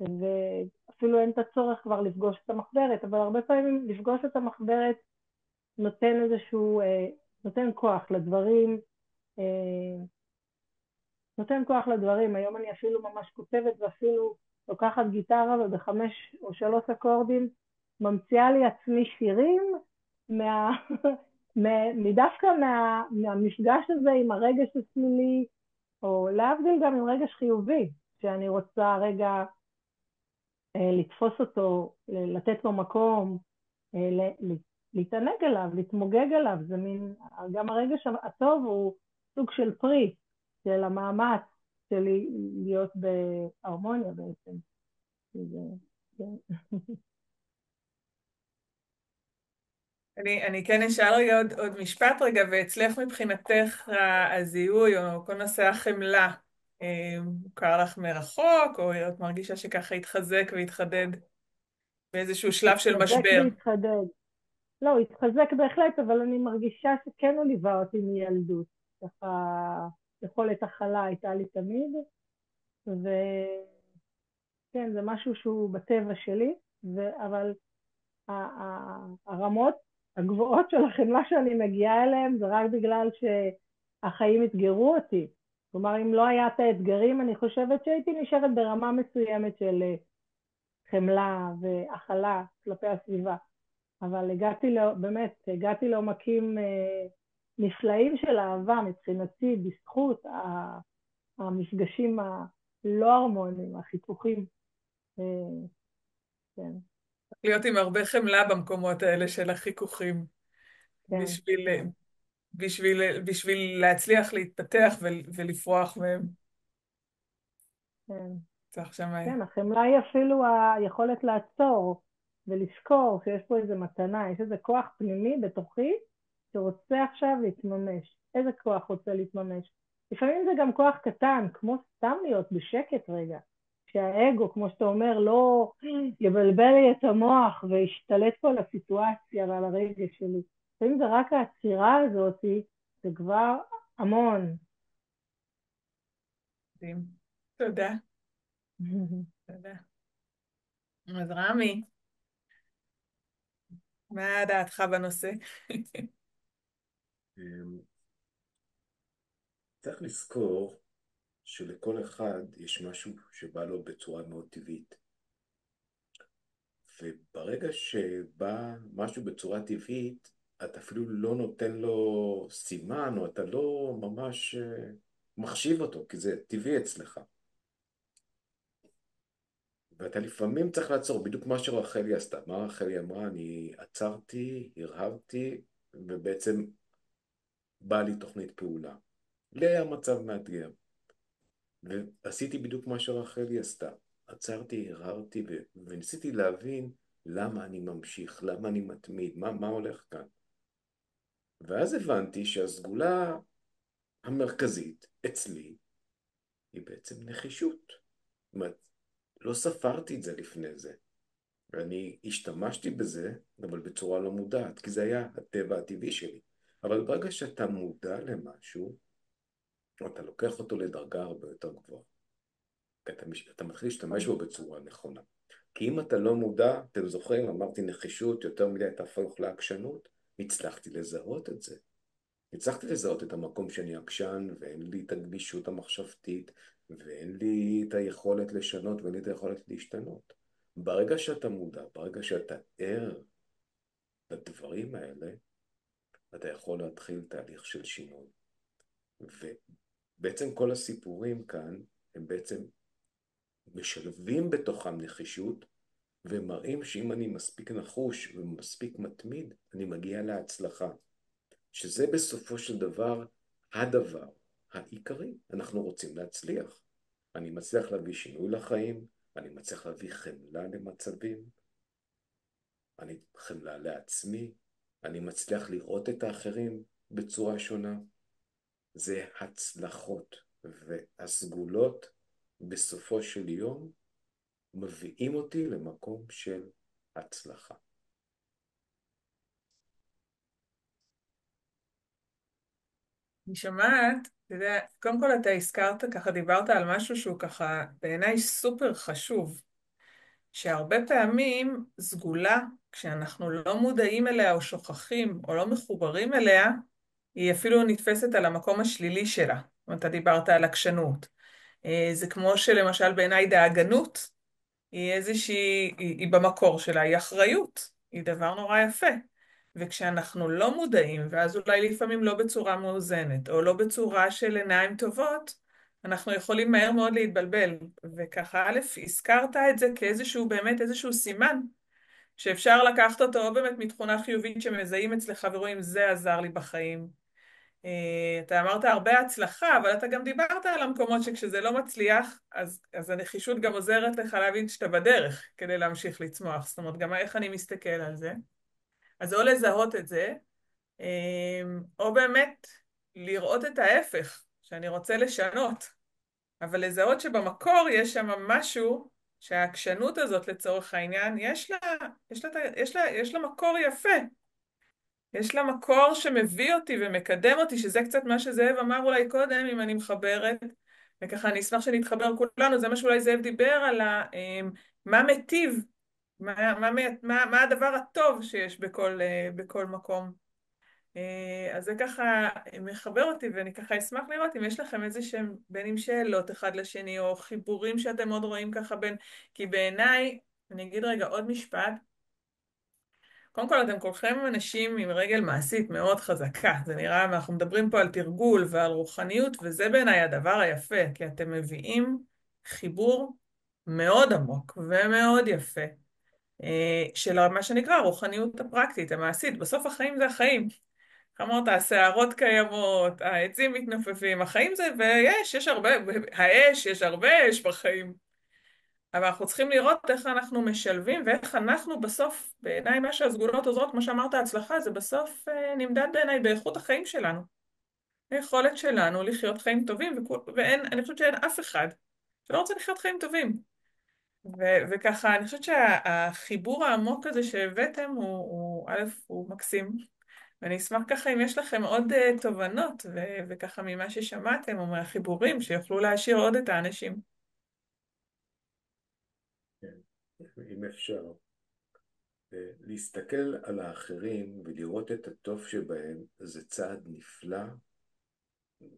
ואפילו אין את הצורך כבר לפגוש את המחברת, אבל הרבה פעמים לפגוש את המחברת נותן איזשהו, נותן כוח לדברים, נותן כוח לדברים. היום אני אפילו ממש כותבת ואפילו לוקחת גיטרה ובחמש או שלוש אקורדים ממציאה לי עצמי שירים דווקא מהמפגש הזה עם הרגש השלילי, או להבדיל גם עם רגש חיובי, שאני רוצה רגע לתפוס אותו, לתת לו מקום, להתענג עליו, להתמוגג עליו. זה מין, גם הרגש הטוב הוא סוג של פרי של המאמץ שלי להיות בהרמוניה בעצם. זה, כן. אני כן אשאל רגע עוד משפט רגע, ואצלך מבחינתך הזיהוי או כל נושא החמלה, מוכר לך מרחוק, או את מרגישה שככה התחזק והתחדד באיזשהו שלב של התחזק משבר? והתחדד. לא, התחזק בהחלט, אבל אני מרגישה שכן הוא ליווה אותי מילדות. ככה, יכולת הכלה הייתה לי תמיד, וכן, זה משהו שהוא בטבע שלי, אבל הרמות הגבוהות של החמלה שאני מגיעה אליהן זה רק בגלל שהחיים אתגרו אותי. כלומר, אם לא היה את האתגרים, אני חושבת שהייתי נשארת ברמה מסוימת של חמלה והכלה כלפי הסביבה. אבל באמת, הגעתי לעומקים נפלאים של אהבה מבחינתי, בזכות המפגשים הלא הרמוניים, החיכוכים. אה, כן, להיות עם הרבה חמלה במקומות האלה של החיכוכים, כן, בשביל, כן, בשביל להצליח להתפתח ולפרוח מהם. כן. צריך שם... כן, החמלה היא אפילו היכולת לעצור ולזכור שיש פה איזו מתנה, יש איזה כוח פנימי בתוכי שרוצה עכשיו להתממש. איזה כוח רוצה להתממש? לפעמים זה גם כוח קטן, כמו סתם להיות בשקט רגע, שהאגו, כמו שאתה אומר, לא יבלבל לי את המוח וישתלט פה על הסיטואציה ועל הרגש שלי. לפעמים זה רק העצירה הזאת, זה כבר המון. מדהים. תודה. תודה. אז רמי, מה דעתך בנושא? צריך לזכור שלכל אחד יש משהו שבא לו בצורה מאוד טבעית. וברגע שבא משהו בצורה טבעית, אתה אפילו לא נותן לו סימן, או אתה לא ממש מחשיב אותו, כי זה טבעי אצלך. ואתה לפעמים צריך לעצור, בדיוק מה שרחלי עשתה. מה רחלי אמרה? אני עצרתי, הרהרתי, ובעצם באה לי תוכנית פעולה. לי היה מצב מאתגר, ועשיתי בדיוק מה שרחלי עשתה. עצרתי, הרהרתי, וניסיתי להבין למה אני ממשיך, למה אני מתמיד, מה הולך כאן. ואז הבנתי שהסגולה המרכזית אצלי היא בעצם נחישות. זאת אומרת, לא ספרתי את זה לפני זה. ואני השתמשתי בזה, אבל בצורה לא מודעת, כי זה היה הטבע הטבעי שלי. אבל ברגע שאתה מודע למשהו, אתה לוקח אותו לדרגה הרבה יותר גבוהה. כי אתה מתחיל להשתמש בו בצורה נכונה. כי אם אתה לא מודע, אתם זוכרים, אמרתי נחישות, יותר מדי תהפוך לעקשנות, הצלחתי לזהות את זה. הצלחתי לזהות את המקום שאני עקשן, ואין לי את הגמישות המחשבתית, ואין לי את היכולת לשנות, ואין לי את היכולת להשתנות. ברגע שאתה מודע, ברגע שאתה ער לדברים האלה, אתה יכול להתחיל תהליך של שינוי. ובעצם כל הסיפורים כאן, הם בעצם משלבים בתוכם נחישות, ומראים שאם אני מספיק נחוש ומספיק מתמיד, אני מגיע להצלחה. שזה בסופו של דבר הדבר העיקרי. אנחנו רוצים להצליח. אני מצליח להביא שינוי לחיים, אני מצליח להביא חמלה למצבים, אני חמלה לעצמי, אני מצליח לראות את האחרים בצורה שונה. זה הצלחות, והסגולות בסופו של יום מביאים אותי למקום של הצלחה. אני שומעת, אתה יודע, קודם כל אתה הזכרת, ככה דיברת על משהו שהוא ככה בעיניי סופר חשוב, שהרבה פעמים סגולה, כשאנחנו לא מודעים אליה או שוכחים או לא מחוברים אליה, היא אפילו נתפסת על המקום השלילי שלה. זאת אומרת, אתה דיברת על עקשנות. זה כמו שלמשל בעיניי דאגנות, היא איזושהי, היא במקור שלה, היא אחריות, היא דבר נורא יפה. וכשאנחנו לא מודעים, ואז אולי לפעמים לא בצורה מאוזנת, או לא בצורה של עיניים טובות, אנחנו יכולים מהר מאוד להתבלבל. וככה, א', הזכרת את זה כאיזשהו, באמת איזשהו סימן, שאפשר לקחת אותו או באמת מתכונה חיובית שמזהים אצלך ורואים, זה עזר לי בחיים. אתה אמרת הרבה הצלחה, אבל אתה גם דיברת על המקומות שכשזה לא מצליח, אז הנחישות גם עוזרת לך להבין שאתה בדרך כדי להמשיך לצמוח. זאת אומרת, גם איך אני מסתכל על זה. אז או לזהות את זה, או באמת לראות את ההפך, שאני רוצה לשנות, אבל לזהות שבמקור יש שם משהו שהעקשנות הזאת לצורך העניין, יש לה מקור יפה. יש לה מקור שמביא אותי ומקדם אותי, שזה קצת מה שזאב אמר אולי קודם, אם אני מחברת, וככה אני אשמח שנתחבר כולנו, זה מה שאולי זאב דיבר על מה מטיב, מה הדבר הטוב שיש בכל מקום. אז זה ככה מחבר אותי, ואני ככה אשמח לראות אם יש לכם איזה שהם, בין אם שאלות אחד לשני, או חיבורים שאתם עוד רואים ככה בין, כי בעיניי, אני אגיד רגע עוד משפט, קודם כל אתם כולכם אנשים עם רגל מעשית מאוד חזקה, זה נראה, אנחנו מדברים פה על תרגול ועל רוחניות, וזה בעיניי הדבר היפה, כי אתם מביאים חיבור מאוד עמוק ומאוד יפה, של מה שנקרא הרוחניות הפרקטית, המעשית, בסוף החיים זה החיים. אמרת, הסערות קיימות, העצים מתנופפים, החיים זה, יש הרבה, האש, יש הרבה אש בחיים. אבל אנחנו צריכים לראות איך אנחנו משלבים ואיך אנחנו בסוף, בעיניי מה שהסגולות עוזרות, כמו שאמרת, ההצלחה זה בסוף נמדד בעיניי באיכות החיים שלנו. היכולת שלנו לחיות חיים טובים, אני חושבת שאין אף אחד שלא רוצה לחיות חיים טובים. וככה, אני חושבת שהחיבור העמוק הזה שהבאתם א', הוא מקסים. ואני אשמח ככה אם יש לכם עוד תובנות, וככה ממה ששמעתם או מהחיבורים, שיוכלו להעשיר עוד את האנשים. כן, אם אפשר. להסתכל על האחרים ולראות את הטוב שבהם זה צעד נפלא,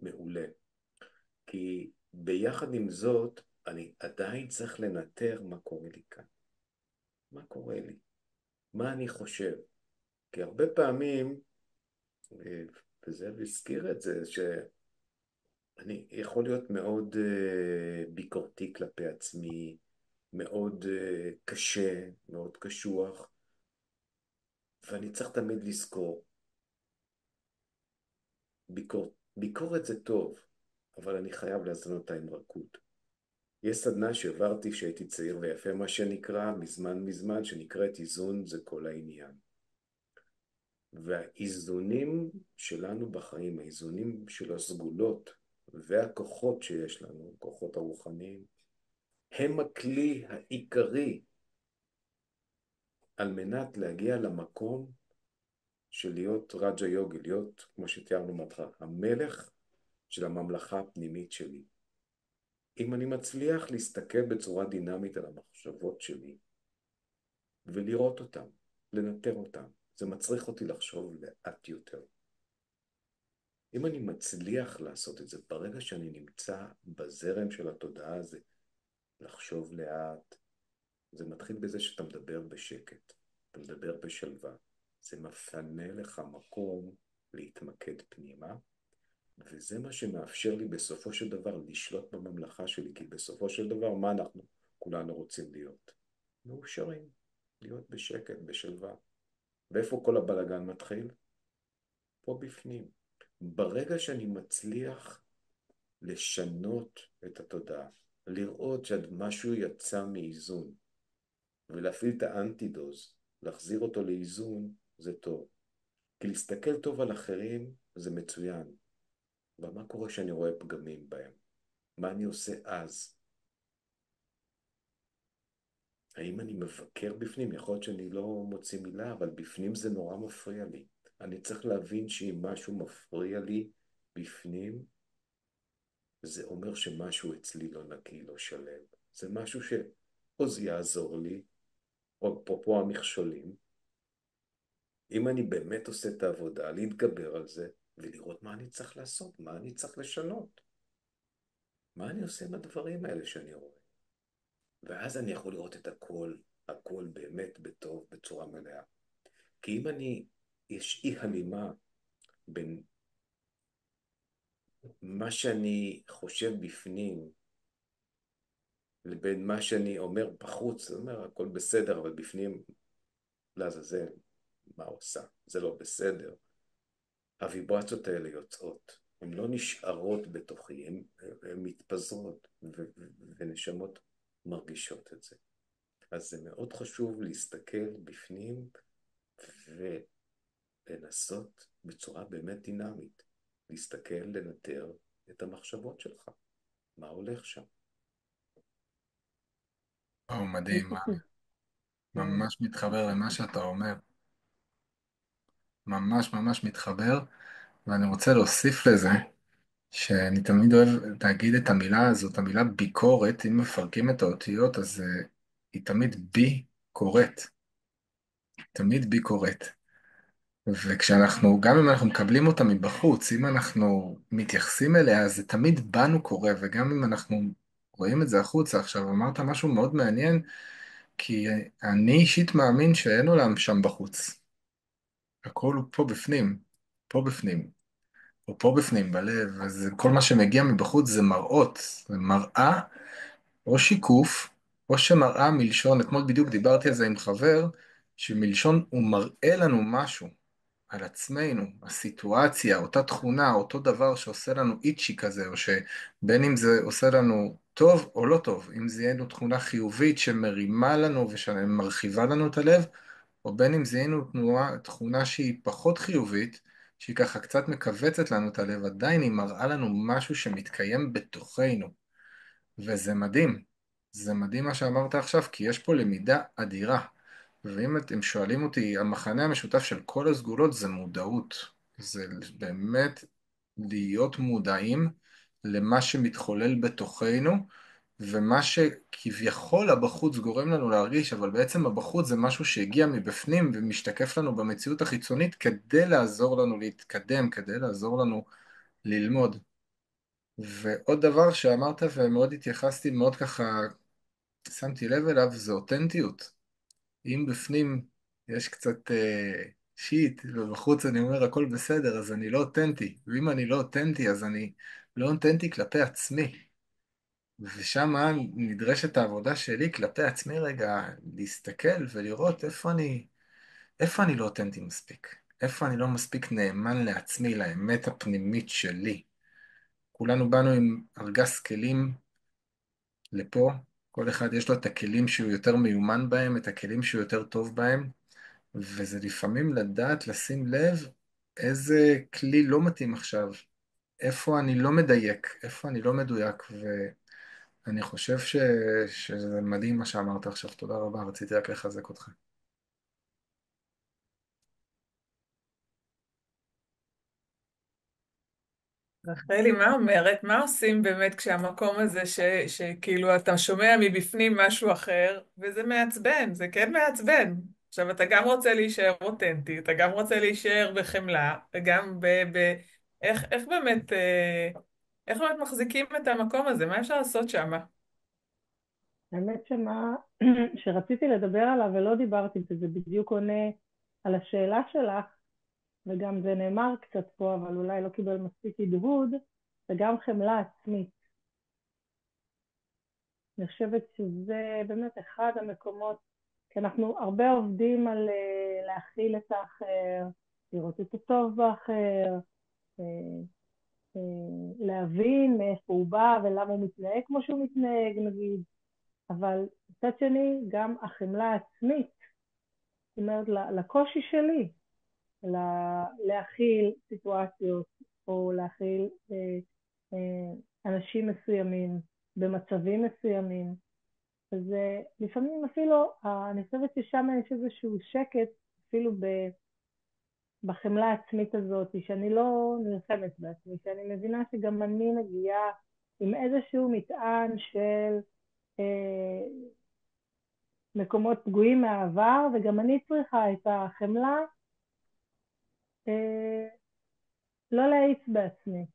מעולה. כי ביחד עם זאת, אני עדיין צריך לנטר מה קורה לי כאן. מה קורה לי? מה אני חושב? כי הרבה פעמים, וזאב הזכיר את זה, שאני יכול להיות מאוד ביקורתי כלפי עצמי, מאוד קשה, מאוד קשוח, ואני צריך תמיד לזכור, ביקורת זה טוב, אבל אני חייב לאזן אותה עם רכות. יש סדנה שהעברתי כשהייתי צעיר ויפה, מה שנקרא, מזמן, שנקראת איזון זה כל העניין. והאיזונים שלנו בחיים, האיזונים של הסגולות והכוחות שיש לנו, הכוחות הרוחניים, הם הכלי העיקרי על מנת להגיע למקום של להיות רג'ה יוגי, להיות, כמו שתיארנו בהתחלה, המלך של הממלכה הפנימית שלי. אם אני מצליח להסתכל בצורה דינמית על המחשבות שלי ולראות אותן, לנטר אותן, זה מצריך אותי לחשוב לאט יותר. אם אני מצליח לעשות את זה, ברגע שאני נמצא בזרם של התודעה הזה, לחשוב לאט, זה מתחיל בזה שאתה מדבר בשקט, אתה מדבר בשלווה, זה מפנה לך מקום להתמקד פנימה, וזה מה שמאפשר לי בסופו של דבר לשלוט בממלכה שלי, כי בסופו של דבר מה אנחנו כולנו רוצים להיות? מאושרים, להיות בשקט, בשלווה. ואיפה כל הבלגן מתחיל? פה בפנים. ברגע שאני מצליח לשנות את התודעה, לראות שמשהו יצא מאיזון, ולהפעיל את האנטידוז, להחזיר אותו לאיזון, זה טוב. כי להסתכל טוב על אחרים זה מצוין. אבל מה קורה כשאני רואה פגמים בהם? מה אני עושה אז? האם אני מבקר בפנים? יכול להיות שאני לא מוציא מילה, אבל בפנים זה נורא מפריע לי. אני צריך להבין שאם משהו מפריע לי בפנים, זה אומר שמשהו אצלי לא נקי, לא שלם. זה משהו שאו זה יעזור לי, או אפרופו המכשולים, אם אני באמת עושה את העבודה, להתגבר על זה, ולראות מה אני צריך לעשות, מה אני צריך לשנות. מה אני עושה עם הדברים האלה שאני רואה? ואז אני יכול לראות את הכל, הכל באמת בטוב, בצורה מלאה. כי אם יש אי הלימה בין מה שאני חושב בפנים, לבין מה שאני אומר בחוץ, זאת אומרת, הכל בסדר, אבל בפנים, לעזאזל, מה עושה? זה לא בסדר. הוויברציות האלה יוצאות, הן לא נשארות בתוכי, הן מתפזרות, ונשמות מרגישות את זה. אז זה מאוד חשוב להסתכל בפנים ולנסות בצורה באמת דינמית, להסתכל, לנטר את המחשבות שלך, מה הולך שם. או, אני מדהים, חושבת, כן. ממש מתחבר למה שאתה אומר, ממש ממש מתחבר, ואני רוצה להוסיף לזה, שאני תמיד אוהב להגיד את המילה הזאת, המילה ביקורת, אם מפרקים את האותיות, אז היא תמיד בי קוראת, תמיד בי קוראת. וכשאנחנו, גם אם אנחנו מקבלים אותה מבחוץ, אם אנחנו מתייחסים אליה, זה תמיד בנו קורה, וגם אם אנחנו רואים את זה החוצה. עכשיו, אמרת משהו מאוד מעניין, כי אני אישית מאמין שאין עולם שם בחוץ. הכל הוא פה בפנים, פה בפנים, או פה בפנים, בלב, אז כל מה שמגיע מבחוץ זה מראות, זה מראה או שיקוף, או שמראה מלשון, אתמול בדיוק דיברתי על זה עם חבר, שמלשון הוא מראה לנו משהו על עצמנו, הסיטואציה, אותה תכונה, אותו דבר שעושה לנו איצ'י כזה, או שבין אם זה עושה לנו טוב או לא טוב, אם זה יהיה לנו תכונה חיובית שמרימה לנו ושמרחיבה לנו את הלב, או בין אם זיהינו תכונה שהיא פחות חיובית, שהיא ככה קצת מכווצת לנו את הלב, עדיין היא מראה לנו משהו שמתקיים בתוכנו. וזה מדהים. זה מדהים מה שאמרת עכשיו, כי יש פה למידה אדירה. ואם אתם שואלים אותי, המחנה המשותף של כל הסגולות זה מודעות. זה באמת להיות מודעים למה שמתחולל בתוכנו, ומה שכביכול הבחוץ גורם לנו להרגיש, אבל בעצם הבחוץ זה משהו שהגיע מבפנים ומשתקף לנו במציאות החיצונית כדי לעזור לנו להתקדם, כדי לעזור לנו ללמוד. ועוד דבר שאמרת ומאוד התייחסתי, מאוד ככה שמתי לב אליו, זה אותנטיות. אם בפנים יש קצת שיט ובחוץ אני אומר הכל בסדר, אז אני לא אותנטי. ואם אני לא אותנטי, אז אני לא אותנטי כלפי עצמי. ושם נדרשת העבודה שלי כלפי עצמי רגע, להסתכל ולראות איפה אני לא אותנטי מספיק, איפה אני לא מספיק נאמן לעצמי, לאמת הפנימית שלי. כולנו באנו עם ארגז כלים לפה, כל אחד יש לו את הכלים שהוא יותר מיומן בהם, את הכלים שהוא יותר טוב בהם, וזה לפעמים לדעת לשים לב איזה כלי לא מתאים עכשיו, איפה אני לא מדייק, איפה אני לא מדויק, ואני חושב שזה מדהים מה שאמרת עכשיו, תודה רבה, רציתי רק לחזק אותך. רחלי, מה אומרת? מה עושים באמת כשהמקום הזה שכאילו אתה שומע מבפנים משהו אחר, וזה מעצבן, זה כן מעצבן. עכשיו, אתה גם רוצה להישאר אותנטי, אתה גם רוצה להישאר בחמלה, וגם איך באמת, איך באמת מחזיקים את המקום הזה? מה אפשר לעשות שם? האמת שרציתי לדבר עליו ולא דיברתי, וזה בדיוק עונה על השאלה שלך, וגם זה נאמר קצת פה, אבל אולי לא קיבל מספיק הדהוד, וגם חמלה עצמית. אני חושבת שזה באמת אחד המקומות, כי אנחנו הרבה עובדים על להכיל את האחר, לראות את הטוב באחר, אה, להבין מאיפה הוא בא ולמה הוא מתנהג כמו שהוא מתנהג נגיד, אבל מצד שני גם החמלה העצמית, זאת אומרת לקושי שלי, להכיל סיטואציות או להכיל אנשים מסוימים במצבים מסוימים. אז לפעמים אפילו, אני חושבת ששם יש איזשהו שקט, אפילו בחמלה העצמית הזאת, שאני לא נלחמת בעצמי, שאני מבינה שגם אני מגיעה עם איזשהו מטען של אה, מקומות פגועים מהעבר, וגם אני צריכה את החמלה אה, לא להאיץ בעצמי.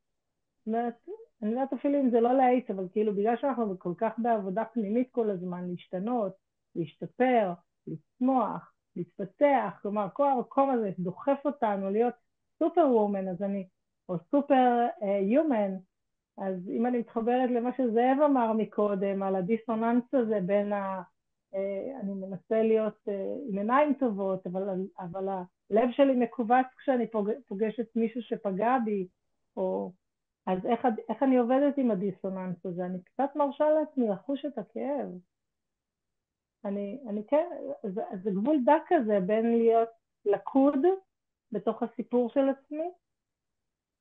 זאת אומרת, אני לא יודעת אפילו אם זה לא להאיץ, אבל כאילו בגלל שאנחנו כל כך בעבודה פנימית כל הזמן, להשתנות, להשתפר, לצמוח, להתפתח, כלומר כל המקום הזה דוחף אותנו להיות סופר וומן, אז אני, או סופר יומן, אז אם אני מתחברת למה שזאב אמר מקודם, על הדיסוננס הזה בין אני מנסה להיות עם עיניים טובות, אבל הלב שלי מכווץ כשאני פוגשת מישהו שפגע בי, או אז איך אני עובדת עם הדיסוננס הזה? אני קצת מרשה לעצמי לחוש את הכאב. אני כן, זה גבול דק כזה בין להיות לכוד בתוך הסיפור של עצמי,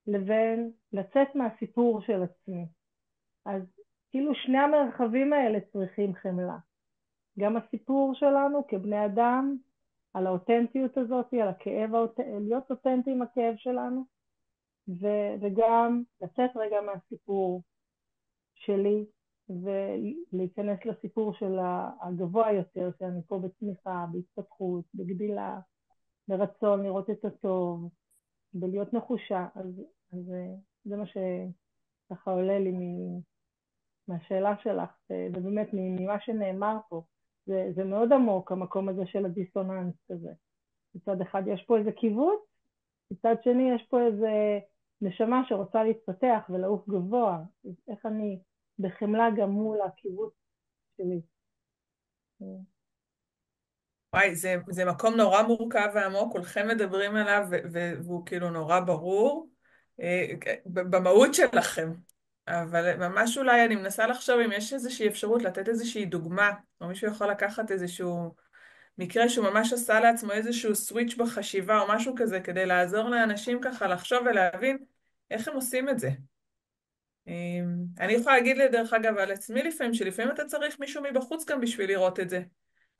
לבין לצאת מהסיפור של עצמי. אז כאילו שני המרחבים האלה צריכים חמלה. גם הסיפור שלנו כבני אדם, על האותנטיות הזאת, על הכאב, להיות אותנטי עם הכאב שלנו, וגם לצאת רגע מהסיפור שלי ולהיכנס לסיפור של הגבוה יותר, שאני פה בצמיחה, בהתפתחות, בגדילה, ברצון לראות את הטוב, בלהיות נחושה. אז זה מה שככה עולה לי מהשאלה שלך, ובאמת ממה שנאמר פה. זה מאוד עמוק המקום הזה של הדיסוננס הזה. מצד אחד יש פה איזה קיבוץ, מצד שני יש פה איזה נשמה שרוצה להתפתח ולעוף גבוה. אז איך אני בחמלה גם מול הקיבוץ שלי. וואי, זה מקום נורא מורכב ועמוק, כולכם מדברים עליו והוא כאילו נורא ברור במהות שלכם. אבל ממש אולי אני מנסה לחשוב אם יש איזושהי אפשרות לתת איזושהי דוגמה, או מישהו יכול לקחת איזשהו מקרה שהוא ממש עשה לעצמו איזשהו סוויץ' בחשיבה או משהו כזה, כדי לעזור לאנשים ככה לחשוב ולהבין איך הם עושים את זה. אני יכולה להגיד לי דרך אגב על עצמי לפעמים, שלפעמים אתה צריך מישהו מבחוץ גם בשביל לראות את זה.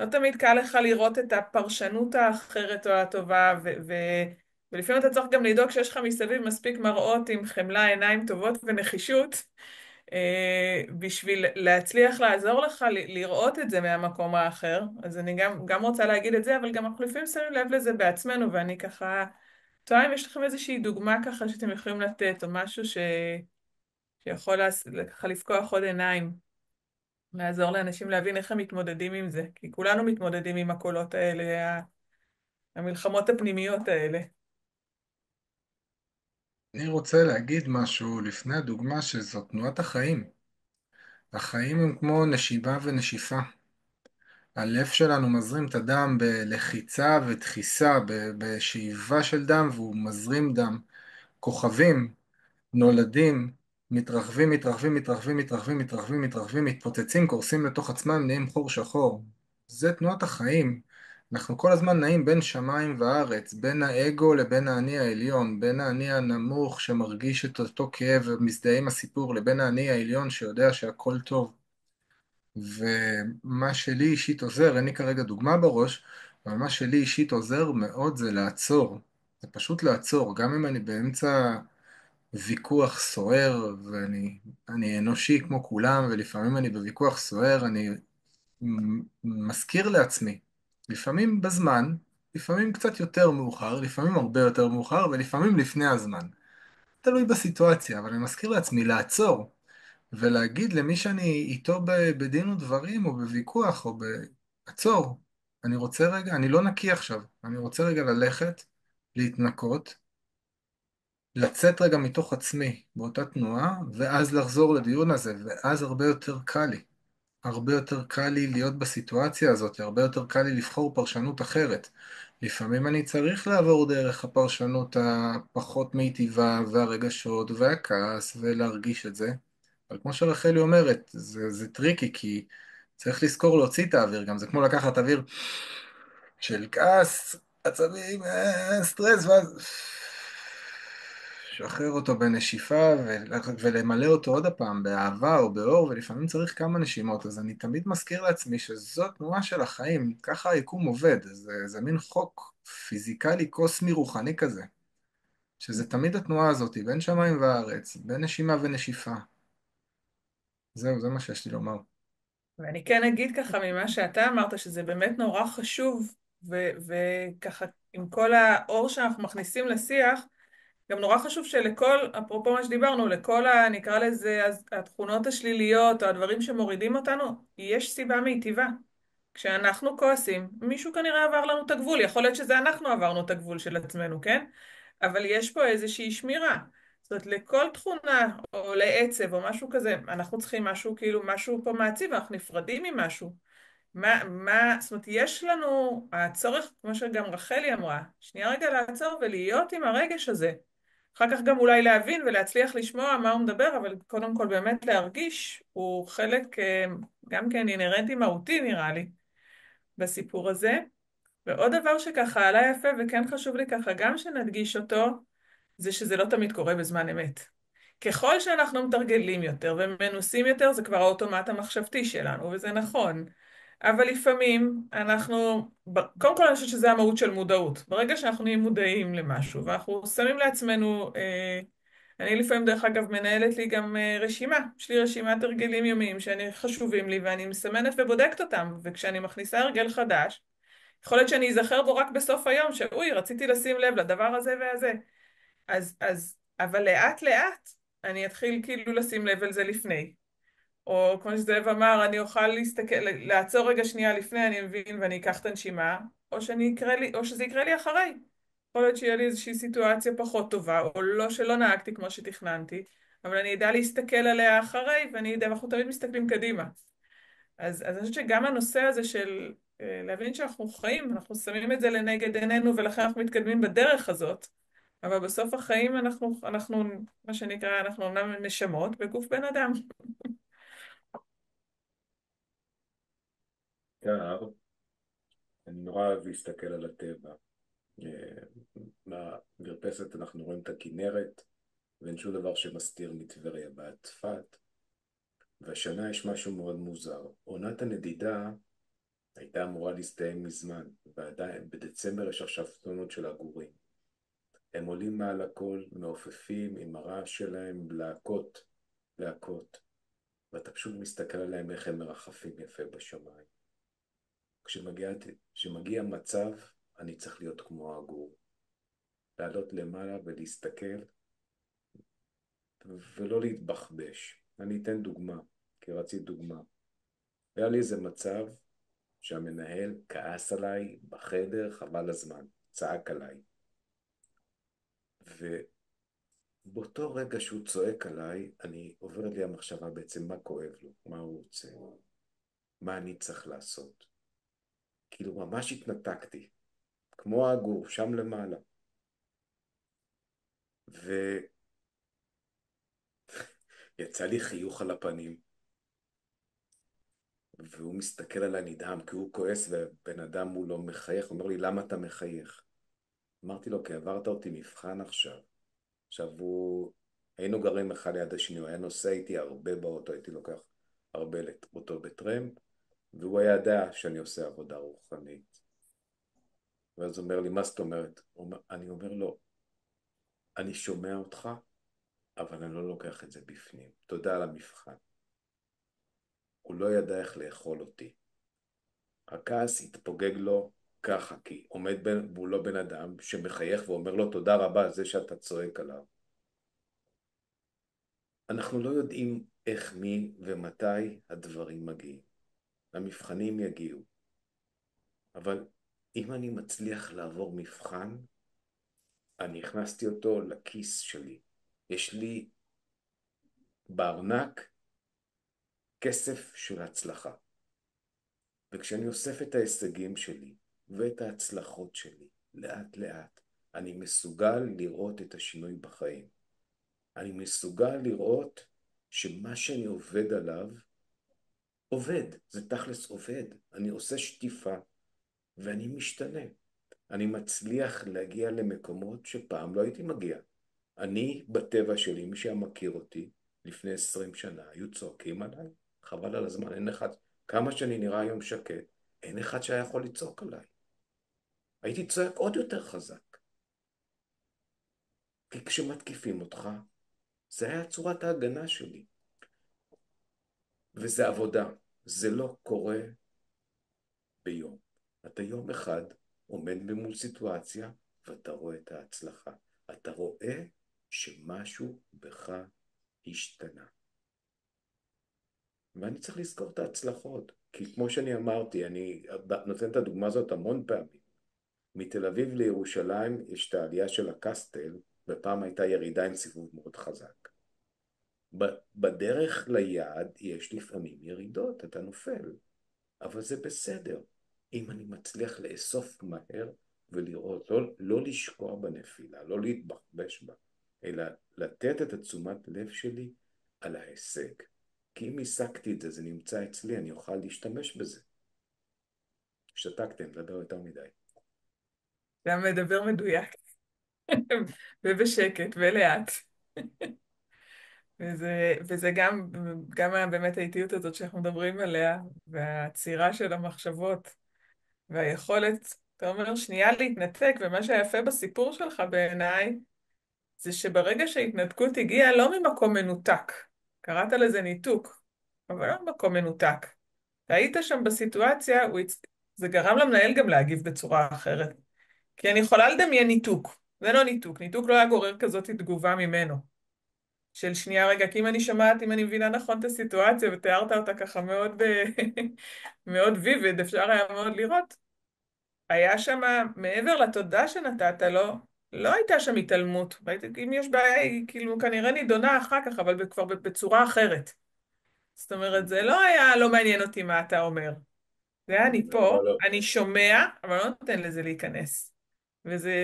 לא תמיד קל לך לראות את הפרשנות האחרת או הטובה, ולפעמים אתה צריך גם לדאוג שיש לך מסביב מספיק מראות עם חמלה, עיניים טובות ונחישות, בשביל להצליח לעזור לך לראות את זה מהמקום האחר. אז אני גם רוצה להגיד את זה, אבל גם אנחנו לפעמים שמים לב לזה בעצמנו, ואני ככה תוהה אם יש לכם איזושהי דוגמה ככה שאתם יכולים לתת, או משהו שיכול ככה לפקוח עוד עיניים, לעזור לאנשים להבין איך הם מתמודדים עם זה, כי כולנו מתמודדים עם הקולות האלה, המלחמות הפנימיות האלה. אני רוצה להגיד משהו לפני הדוגמה שזו תנועת החיים. החיים הם כמו נשימה ונשיפה. הלב שלנו מזרים את הדם בלחיצה ודחיסה, בשאיבה של דם, והוא מזרים דם. כוכבים נולדים, מתרחבים, מתרחבים, מתרחבים, מתרחבים, מתרחבים, מתרחבים, מתפוצצים, קורסים לתוך עצמם, נהיים חור שחור. זה תנועת החיים. אנחנו כל הזמן נעים בין שמיים וארץ, בין האגו לבין האני העליון, בין האני הנמוך שמרגיש את אותו כאב ומזדהה עם הסיפור, לבין האני העליון שיודע שהכל טוב. ומה שלי אישית עוזר, אין לי כרגע דוגמה בראש, אבל מה שלי אישית עוזר מאוד זה לעצור. זה פשוט לעצור, גם אם אני באמצע ויכוח סוער, ואני אנושי כמו כולם, ולפעמים אני בוויכוח סוער, אני מזכיר לעצמי, לפעמים בזמן, לפעמים קצת יותר מאוחר, לפעמים הרבה יותר מאוחר, ולפעמים לפני הזמן. תלוי בסיטואציה, אבל אני מזכיר לעצמי לעצור, ולהגיד למי שאני איתו בדין ודברים, או בוויכוח, או עצור, אני רוצה רגע, אני לא נקי עכשיו, אני רוצה רגע ללכת, להתנקות, לצאת רגע מתוך עצמי באותה תנועה, ואז לחזור לדיון הזה, ואז הרבה יותר קל לי. הרבה יותר קל לי להיות בסיטואציה הזאת, הרבה יותר קל לי לבחור פרשנות אחרת. לפעמים אני צריך לעבור דרך הפרשנות הפחות מיטיבה, והרגשות, והכעס, ולהרגיש את זה. אבל כמו שרחלי אומרת, זה טריקי, כי צריך לזכור להוציא את האוויר גם. זה כמו לקחת אוויר של כעס, עצבים, סטרס, ואז לשחרר אותו בנשיפה ולמלא אותו עוד הפעם באהבה או באור, ולפעמים צריך כמה נשימות. אז אני תמיד מזכיר לעצמי שזו תנועה של החיים, ככה היקום עובד, זה מין חוק פיזיקלי קוסמי רוחני כזה, שזה תמיד התנועה הזאת, בין שמיים וארץ, בין נשימה ונשיפה. זהו, זה מה שיש לי לומר. ואני כן אגיד ככה ממה שאתה אמרת, שזה באמת נורא חשוב, וככה עם כל האור שאנחנו מכניסים לשיח, גם נורא חשוב שלכל, אפרופו מה שדיברנו, לכל נקרא לזה, התכונות השליליות או הדברים שמורידים אותנו, יש סיבה מיטיבה. כשאנחנו כועסים, מישהו כנראה עבר לנו את הגבול, יכול להיות שזה אנחנו עברנו את הגבול של עצמנו, כן? אבל יש פה איזושהי שמירה. זאת אומרת, לכל תכונה או לעצב או משהו כזה, אנחנו צריכים משהו, כאילו משהו פה מעציב, אנחנו נפרדים ממשהו. זאת אומרת, יש לנו הצורך, כמו שגם רחלי אמרה, שנייה רגע לעצור ולהיות עם הרגש הזה. אחר כך גם אולי להבין ולהצליח לשמוע מה הוא מדבר, אבל קודם כל באמת להרגיש, הוא חלק גם כן אינהרנטי מהותי נראה לי בסיפור הזה. ועוד דבר שככה עלה יפה וכן חשוב לי ככה גם שנדגיש אותו, זה שזה לא תמיד קורה בזמן אמת. ככל שאנחנו מתרגלים יותר ומנוסים יותר, זה כבר האוטומט המחשבתי שלנו, וזה נכון. אבל לפעמים אנחנו, קודם כל אני חושבת שזה המהות של מודעות. ברגע שאנחנו נהיים מודעים למשהו, ואנחנו שמים לעצמנו, אני לפעמים דרך אגב מנהלת לי גם רשימה, יש לי רשימת הרגלים יומיים שחשובים לי, ואני מסמנת ובודקת אותם, וכשאני מכניסה הרגל חדש, יכול להיות שאני אזכר בו רק בסוף היום, שאוי, רציתי לשים לב לדבר הזה והזה. אבל לאט לאט אני אתחיל כאילו לשים לב על זה לפני. או כמו שזאב אמר, אני אוכל לעצור רגע שנייה לפני, אני מבין, ואני אקח את הנשימה, או שזה יקרה לי אחרי. יכול להיות שיהיה לי איזושהי סיטואציה פחות טובה, או לא שלא נהגתי כמו שתכננתי, אבל אני אדע להסתכל עליה אחרי, ואנחנו תמיד מסתכלים קדימה. אז אני חושבת שגם הנושא הזה של להבין שאנחנו חיים, אנחנו שמים את זה לנגד עינינו, ולכן אנחנו מתקדמים בדרך הזאת, אבל בסוף החיים אנחנו, מה שנקרא, אנחנו אומנם נשמות בגוף בן אדם. יער, אני נורא אוהב להסתכל על הטבע. אה, מהמרפסת אנחנו רואים את הכנרת, ואין שום דבר שמסתיר מטבריה בעד צפת. והשנה יש משהו מאוד מוזר. עונת הנדידה הייתה אמורה להסתיים מזמן, ועדיין בדצמבר יש עכשיו תמונות של עגורים. הם עולים מעל הכל, מעופפים עם הרעש שלהם, להקות, להקות. ואתה פשוט מסתכל עליהם איך הם מרחפים יפה בשמיים. כשמגיע מצב, אני צריך להיות כמו העגור. לעלות למעלה ולהסתכל ולא להתבחבש. אני אתן דוגמה, כי רציתי דוגמה. היה לי איזה מצב שהמנהל כעס עליי בחדר חבל הזמן, צעק עליי. באותו רגע שהוא צועק עליי, אני עובר לי המחשבה בעצם מה כואב לו, מה הוא רוצה, מה אני צריך לעשות. כאילו ממש התנתקתי, כמו הגור, שם למעלה. ויצא לי חיוך על הפנים, והוא מסתכל עליי נדהם, כי הוא כועס ובן אדם מולו מחייך, הוא אומר לי, למה אתה מחייך? אמרתי לו, כי עברת אותי מבחן עכשיו. עכשיו היינו גרים אחד ליד השני, הוא היה נוסע איתי הרבה באוטו, הייתי לוקח הרבה אותו בטרמפ, והוא היה יודע שאני עושה עבודה רוחנית. ואז הוא אומר לי, מה זאת אומרת? אני אומר לו, אני שומע אותך, אבל אני לא לוקח את זה בפנים. תודה על המבחן. הוא לא ידע איך לאכול אותי. הכעס התפוגג לו ככה, כי עומד מולו בן אדם שמחייך ואומר לו תודה רבה על זה שאתה צועק עליו. אנחנו לא יודעים איך, מי ומתי הדברים מגיעים. המבחנים יגיעו. אבל אם אני מצליח לעבור מבחן, אני הכנסתי אותו לכיס שלי. יש לי בארנק כסף של הצלחה. וכשאני אוסף את ההישגים שלי ואת ההצלחות שלי, לאט לאט, אני מסוגל לראות את השינוי בחיים. אני מסוגל לראות שמה שאני עובד עליו, עובד, זה תכלס עובד. אני עושה שטיפה ואני משתנה. אני מצליח להגיע למקומות שפעם לא הייתי מגיע. אני בטבע שלי, מי שמכיר אותי לפני 20 שנה, היו צועקים עליי, חבל על הזמן, אין אחד, כמה שאני נראה היום שקט, אין אחד שהיה יכול לצעוק עליי. הייתי צועק עוד יותר חזק. כי כשמתקיפים אותך, זה היה צורת ההגנה שלי. וזה עבודה, זה לא קורה ביום. אתה יום אחד עומד במול סיטואציה ואתה רואה את ההצלחה. אתה רואה שמשהו בך השתנה. ואני צריך לזכור את ההצלחות. כי כמו שאני אמרתי, אני נותן את הדוגמה הזאת המון פעמים. מתל אביב לירושלים יש את העלייה של הקסטל, ופעם הייתה ירידה עם סיבוב מאוד חזק. בדרך ליעד יש לפעמים ירידות, אתה נופל. אבל זה בסדר. אם אני מצליח לאסוף מהר ולראות, לא לשקוע בנפילה, לא להתבחבש בה, אלא לתת את התשומת לב שלי על ההישג. כי אם השגתי את זה, זה נמצא אצלי, אני אוכל להשתמש בזה. שתקתם, לדבר יותר מדי. אתה מדבר מדויק, ובשקט, ולאט. וזה גם באמת האיטיות הזאת שאנחנו מדברים עליה, והעצירה של המחשבות, והיכולת, אתה אומר, שנייה להתנתק, ומה שהיפה בסיפור שלך בעיניי, זה שברגע שההתנתקות הגיעה לא ממקום מנותק, קראת לזה ניתוק, אבל לא ממקום מנותק. אתה היית שם בסיטואציה, זה גרם למנהל גם להגיב בצורה אחרת. כי אני יכולה לדמיין ניתוק, זה לא ניתוק, ניתוק לא היה גורר כזאת תגובה ממנו. של שנייה רגע, כי אם אני שומעת, אם אני מבינה נכון את הסיטואציה, ותיארת אותה ככה מאוד, מאוד ויביד, אפשר היה מאוד לראות. היה שם, מעבר לתודה שנתת לו, לא הייתה שם התעלמות. אם יש בעיה, היא כאילו כנראה נידונה אחר כך, אבל כבר בצורה אחרת. זאת אומרת, זה לא היה, לא מעניין אותי מה אתה אומר. זה היה אני פה, לא, לא. אני שומע, אבל לא נותן לזה להיכנס. וזה,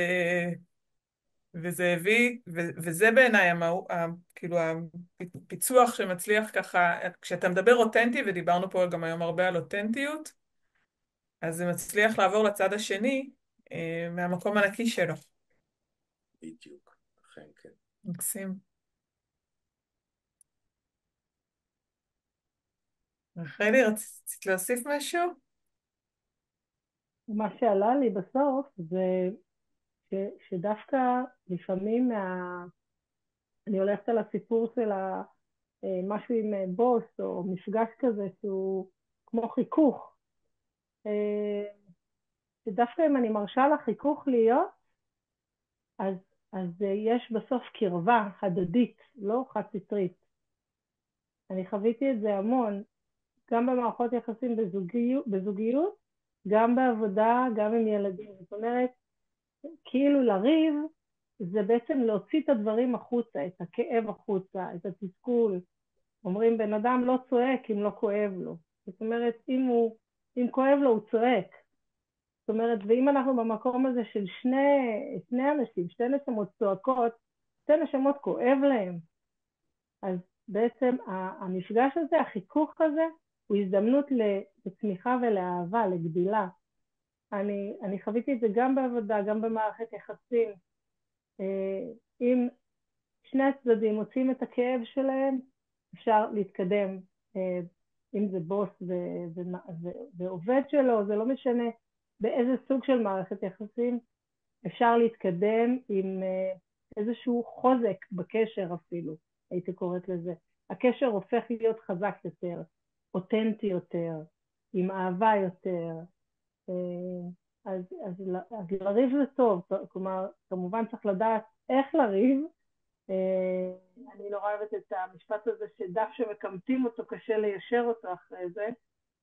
וזה הביא, וזה בעיניי כאילו הפיצוח שמצליח ככה, כשאתה מדבר אותנטי, ודיברנו פה גם היום הרבה על אותנטיות, אז זה מצליח לעבור לצד השני, מהמקום הנקי שלו. בדיוק, אכן כן. מקסים. רחלי, רצית להוסיף משהו? מה שעלה לי בסוף זה שדווקא לפעמים אני הולכת על הסיפור של משהו עם בוס או מפגש כזה שהוא כמו חיכוך, אה, שדווקא אם אני מרשה לחיכוך להיות, אז, אז יש בסוף קרבה הדדית, לא חד-סטרית. אני חוויתי את זה המון, גם במערכות יחסים בזוגיות, גם בעבודה, גם עם ילדים. זאת אומרת, כאילו לריב, זה בעצם להוציא את הדברים החוצה, את הכאב החוצה, את התסכול. אומרים, בן אדם לא צועק אם לא כואב לו. זאת אומרת, אם כואב לו, הוא צועק. זאת אומרת, ואם אנחנו במקום הזה של שני אנשים, שתי נשמות צועקות, שתי נשמות כואב להם, אז בעצם המפגש הזה, החיכוך הזה, הוא הזדמנות לצמיחה ולאהבה, לגדילה. אני חוויתי את זה גם בעבודה, גם במערכת יחסים. אם שני הצדדים מוצאים את הכאב שלהם, אפשר להתקדם. אם זה בוס ועובד שלו, זה לא משנה באיזה סוג של מערכת יחסים, אפשר להתקדם עם איזשהו חוזק בקשר אפילו, הייתי קוראת לזה. הקשר הופך להיות חזק יותר, אותנטי יותר, עם אהבה יותר. אז לריב זה טוב, כלומר, כמובן צריך לדעת איך לריב. אני לא אוהבת את המשפט הזה שדף שמקמטים אותו קשה ליישר אותו אחרי זה,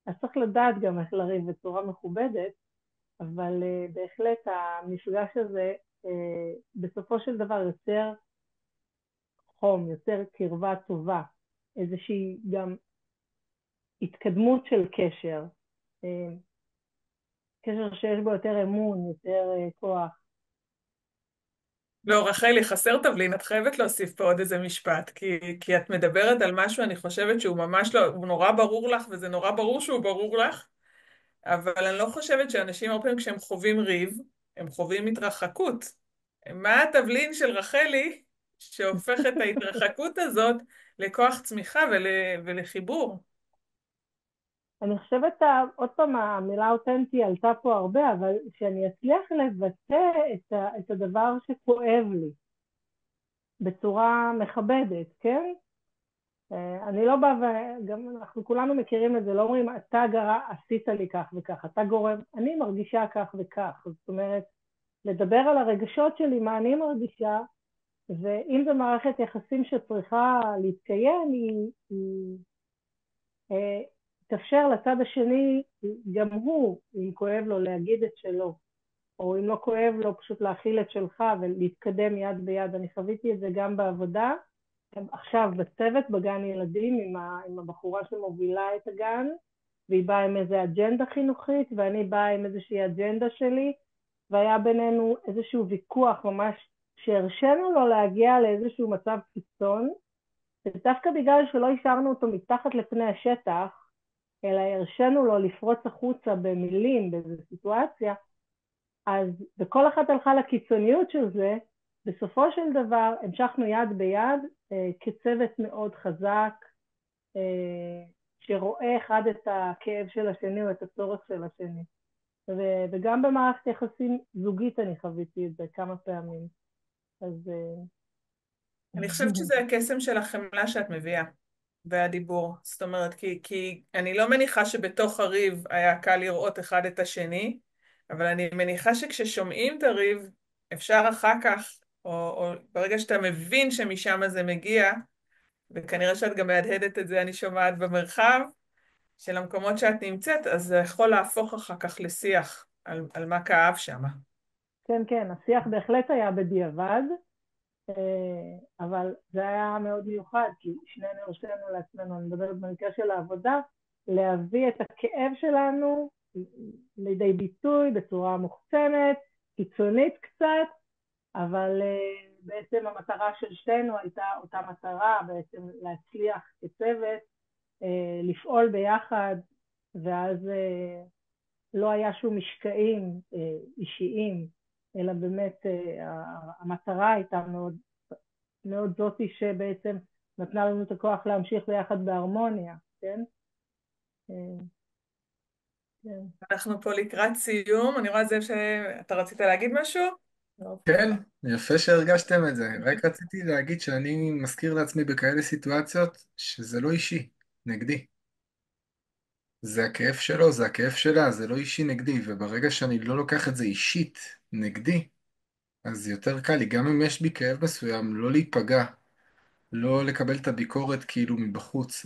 אז צריך לדעת גם איך לריב בצורה מכובדת, אבל בהחלט המפגש הזה בסופו של דבר יוצר חום, יוצר קרבה טובה, איזושהי גם התקדמות של קשר, קשר שיש בו יותר אמון, יותר כוח. לא, רחלי, חסר תבלין, את חייבת להוסיף פה עוד איזה משפט, כי את מדברת על משהו, אני חושבת שהוא ממש לא, הוא נורא ברור לך, וזה נורא ברור שהוא ברור לך, אבל אני לא חושבת שאנשים הרבה פעמים כשהם חווים ריב, הם חווים התרחקות. מה התבלין של רחלי שהופך את ההתרחקות הזאת לכוח צמיחה ולחיבור? אני חושבת, עוד פעם, המילה אותנטי עלתה פה הרבה, אבל שאני אצליח לבטא את הדבר שכואב לי בצורה מכבדת, כן? אני לא באה, וגם אנחנו כולנו מכירים את זה, לא אומרים, אתה עשית לי כך וכך, אתה גורם, אני מרגישה כך וכך. זאת אומרת, לדבר על הרגשות שלי, מה אני מרגישה, ואם זו מערכת יחסים שצריכה להתקיים, היא תאפשר לצד השני, גם הוא, אם כואב לו, להגיד את שלו, או אם לא כואב לו, פשוט להכיל את שלך ולהתקדם יד ביד. אני חוויתי את זה גם בעבודה, עכשיו בצוות בגן ילדים עם הבחורה שמובילה את הגן, והיא באה עם איזו אג'נדה חינוכית, ואני באה עם איזושהי אג'נדה שלי, והיה בינינו איזשהו ויכוח ממש, שהרשנו לו להגיע לאיזשהו מצב קיצון, ודווקא בגלל שלא השארנו אותו מתחת לפני השטח, אלא הרשנו לו לפרוץ החוצה במילים, באיזו סיטואציה, אז בכל אחת הלכה לקיצוניות של זה, בסופו של דבר המשכנו יד ביד כצוות מאוד חזק, שרואה אחד את הכאב של השני או את הצורך של השני. וגם במערכת יחסים זוגית אני חוויתי את זה כמה פעמים. אז אני חושבת שזה הקסם של החמלה שאת מביאה, והדיבור. זאת אומרת, כי אני לא מניחה שבתוך הריב היה קל לראות אחד את השני, אבל אני מניחה שכששומעים את הריב, אפשר אחר כך, או ברגע שאתה מבין שמשם זה מגיע, וכנראה שאת גם מהדהדת את זה, אני שומעת במרחב, של המקומות שאת נמצאת, אז זה יכול להפוך אחר כך לשיח על מה כאב שם. כן, כן, השיח בהחלט היה בדיעבד, אבל זה היה מאוד מיוחד, כי שנינו הרשינו לעצמנו, אני מדברת במקרה של העבודה, להביא את הכאב שלנו לידי ביטוי בצורה מוחצנת, קיצונית קצת, אבל בעצם המטרה של שנינו הייתה אותה מטרה, בעצם להצליח כצוות, לפעול ביחד, ואז לא היה שום משקעים אישיים, אלא באמת המטרה הייתה מאוד, מאוד זאתי שבעצם נתנה לנו את הכוח להמשיך ביחד בהרמוניה, כן? כן. אנחנו פה לקראת סיום, אני רואה זאב שאתה רצית להגיד משהו? כן, יפה שהרגשתם את זה. רק רציתי להגיד שאני מזכיר לעצמי בכאלה סיטואציות שזה לא אישי, נגדי. זה הכאב שלו, זה הכאב שלה, זה לא אישי נגדי, וברגע שאני לא לוקח את זה אישית נגדי, אז יותר קל לי, גם אם יש בי כאב מסוים, לא להיפגע, לא לקבל את הביקורת כאילו מבחוץ,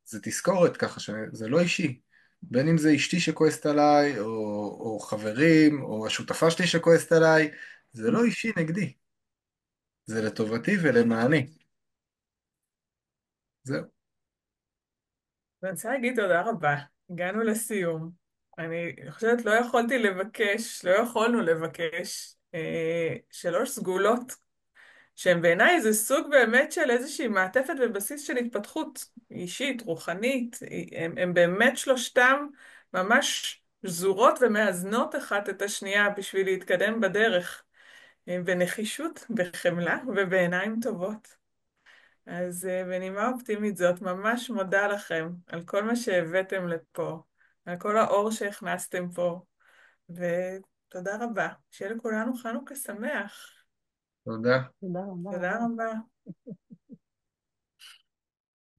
זה תזכורת ככה, שזה לא אישי. בין אם זה אשתי שכועסת עליי, או חברים, או השותפה שלי שכועסת עליי, זה לא אישי נגדי, זה לטובתי ולמעני. זהו. ואני רוצה להגיד תודה רבה. הגענו לסיום. אני חושבת לא יכולתי לבקש, לא יכולנו לבקש 3 סגולות שהן בעיניי זה סוג באמת של איזושהי מעטפת ובסיס של התפתחות אישית, רוחנית. הם באמת שלושתם ממש זורות ומאזנות אחת את השנייה בשביל להתקדם בדרך, בנחישות, בחמלה ובעיניים טובות. אז בנימה אופטימית זאת, ממש מודה לכם על כל מה שהבאתם לפה, על כל האור שהכנסתם פה, ותודה רבה. שיהיה לכולנו חנוכה שמח. תודה. תודה רבה תודה רבה. רבה.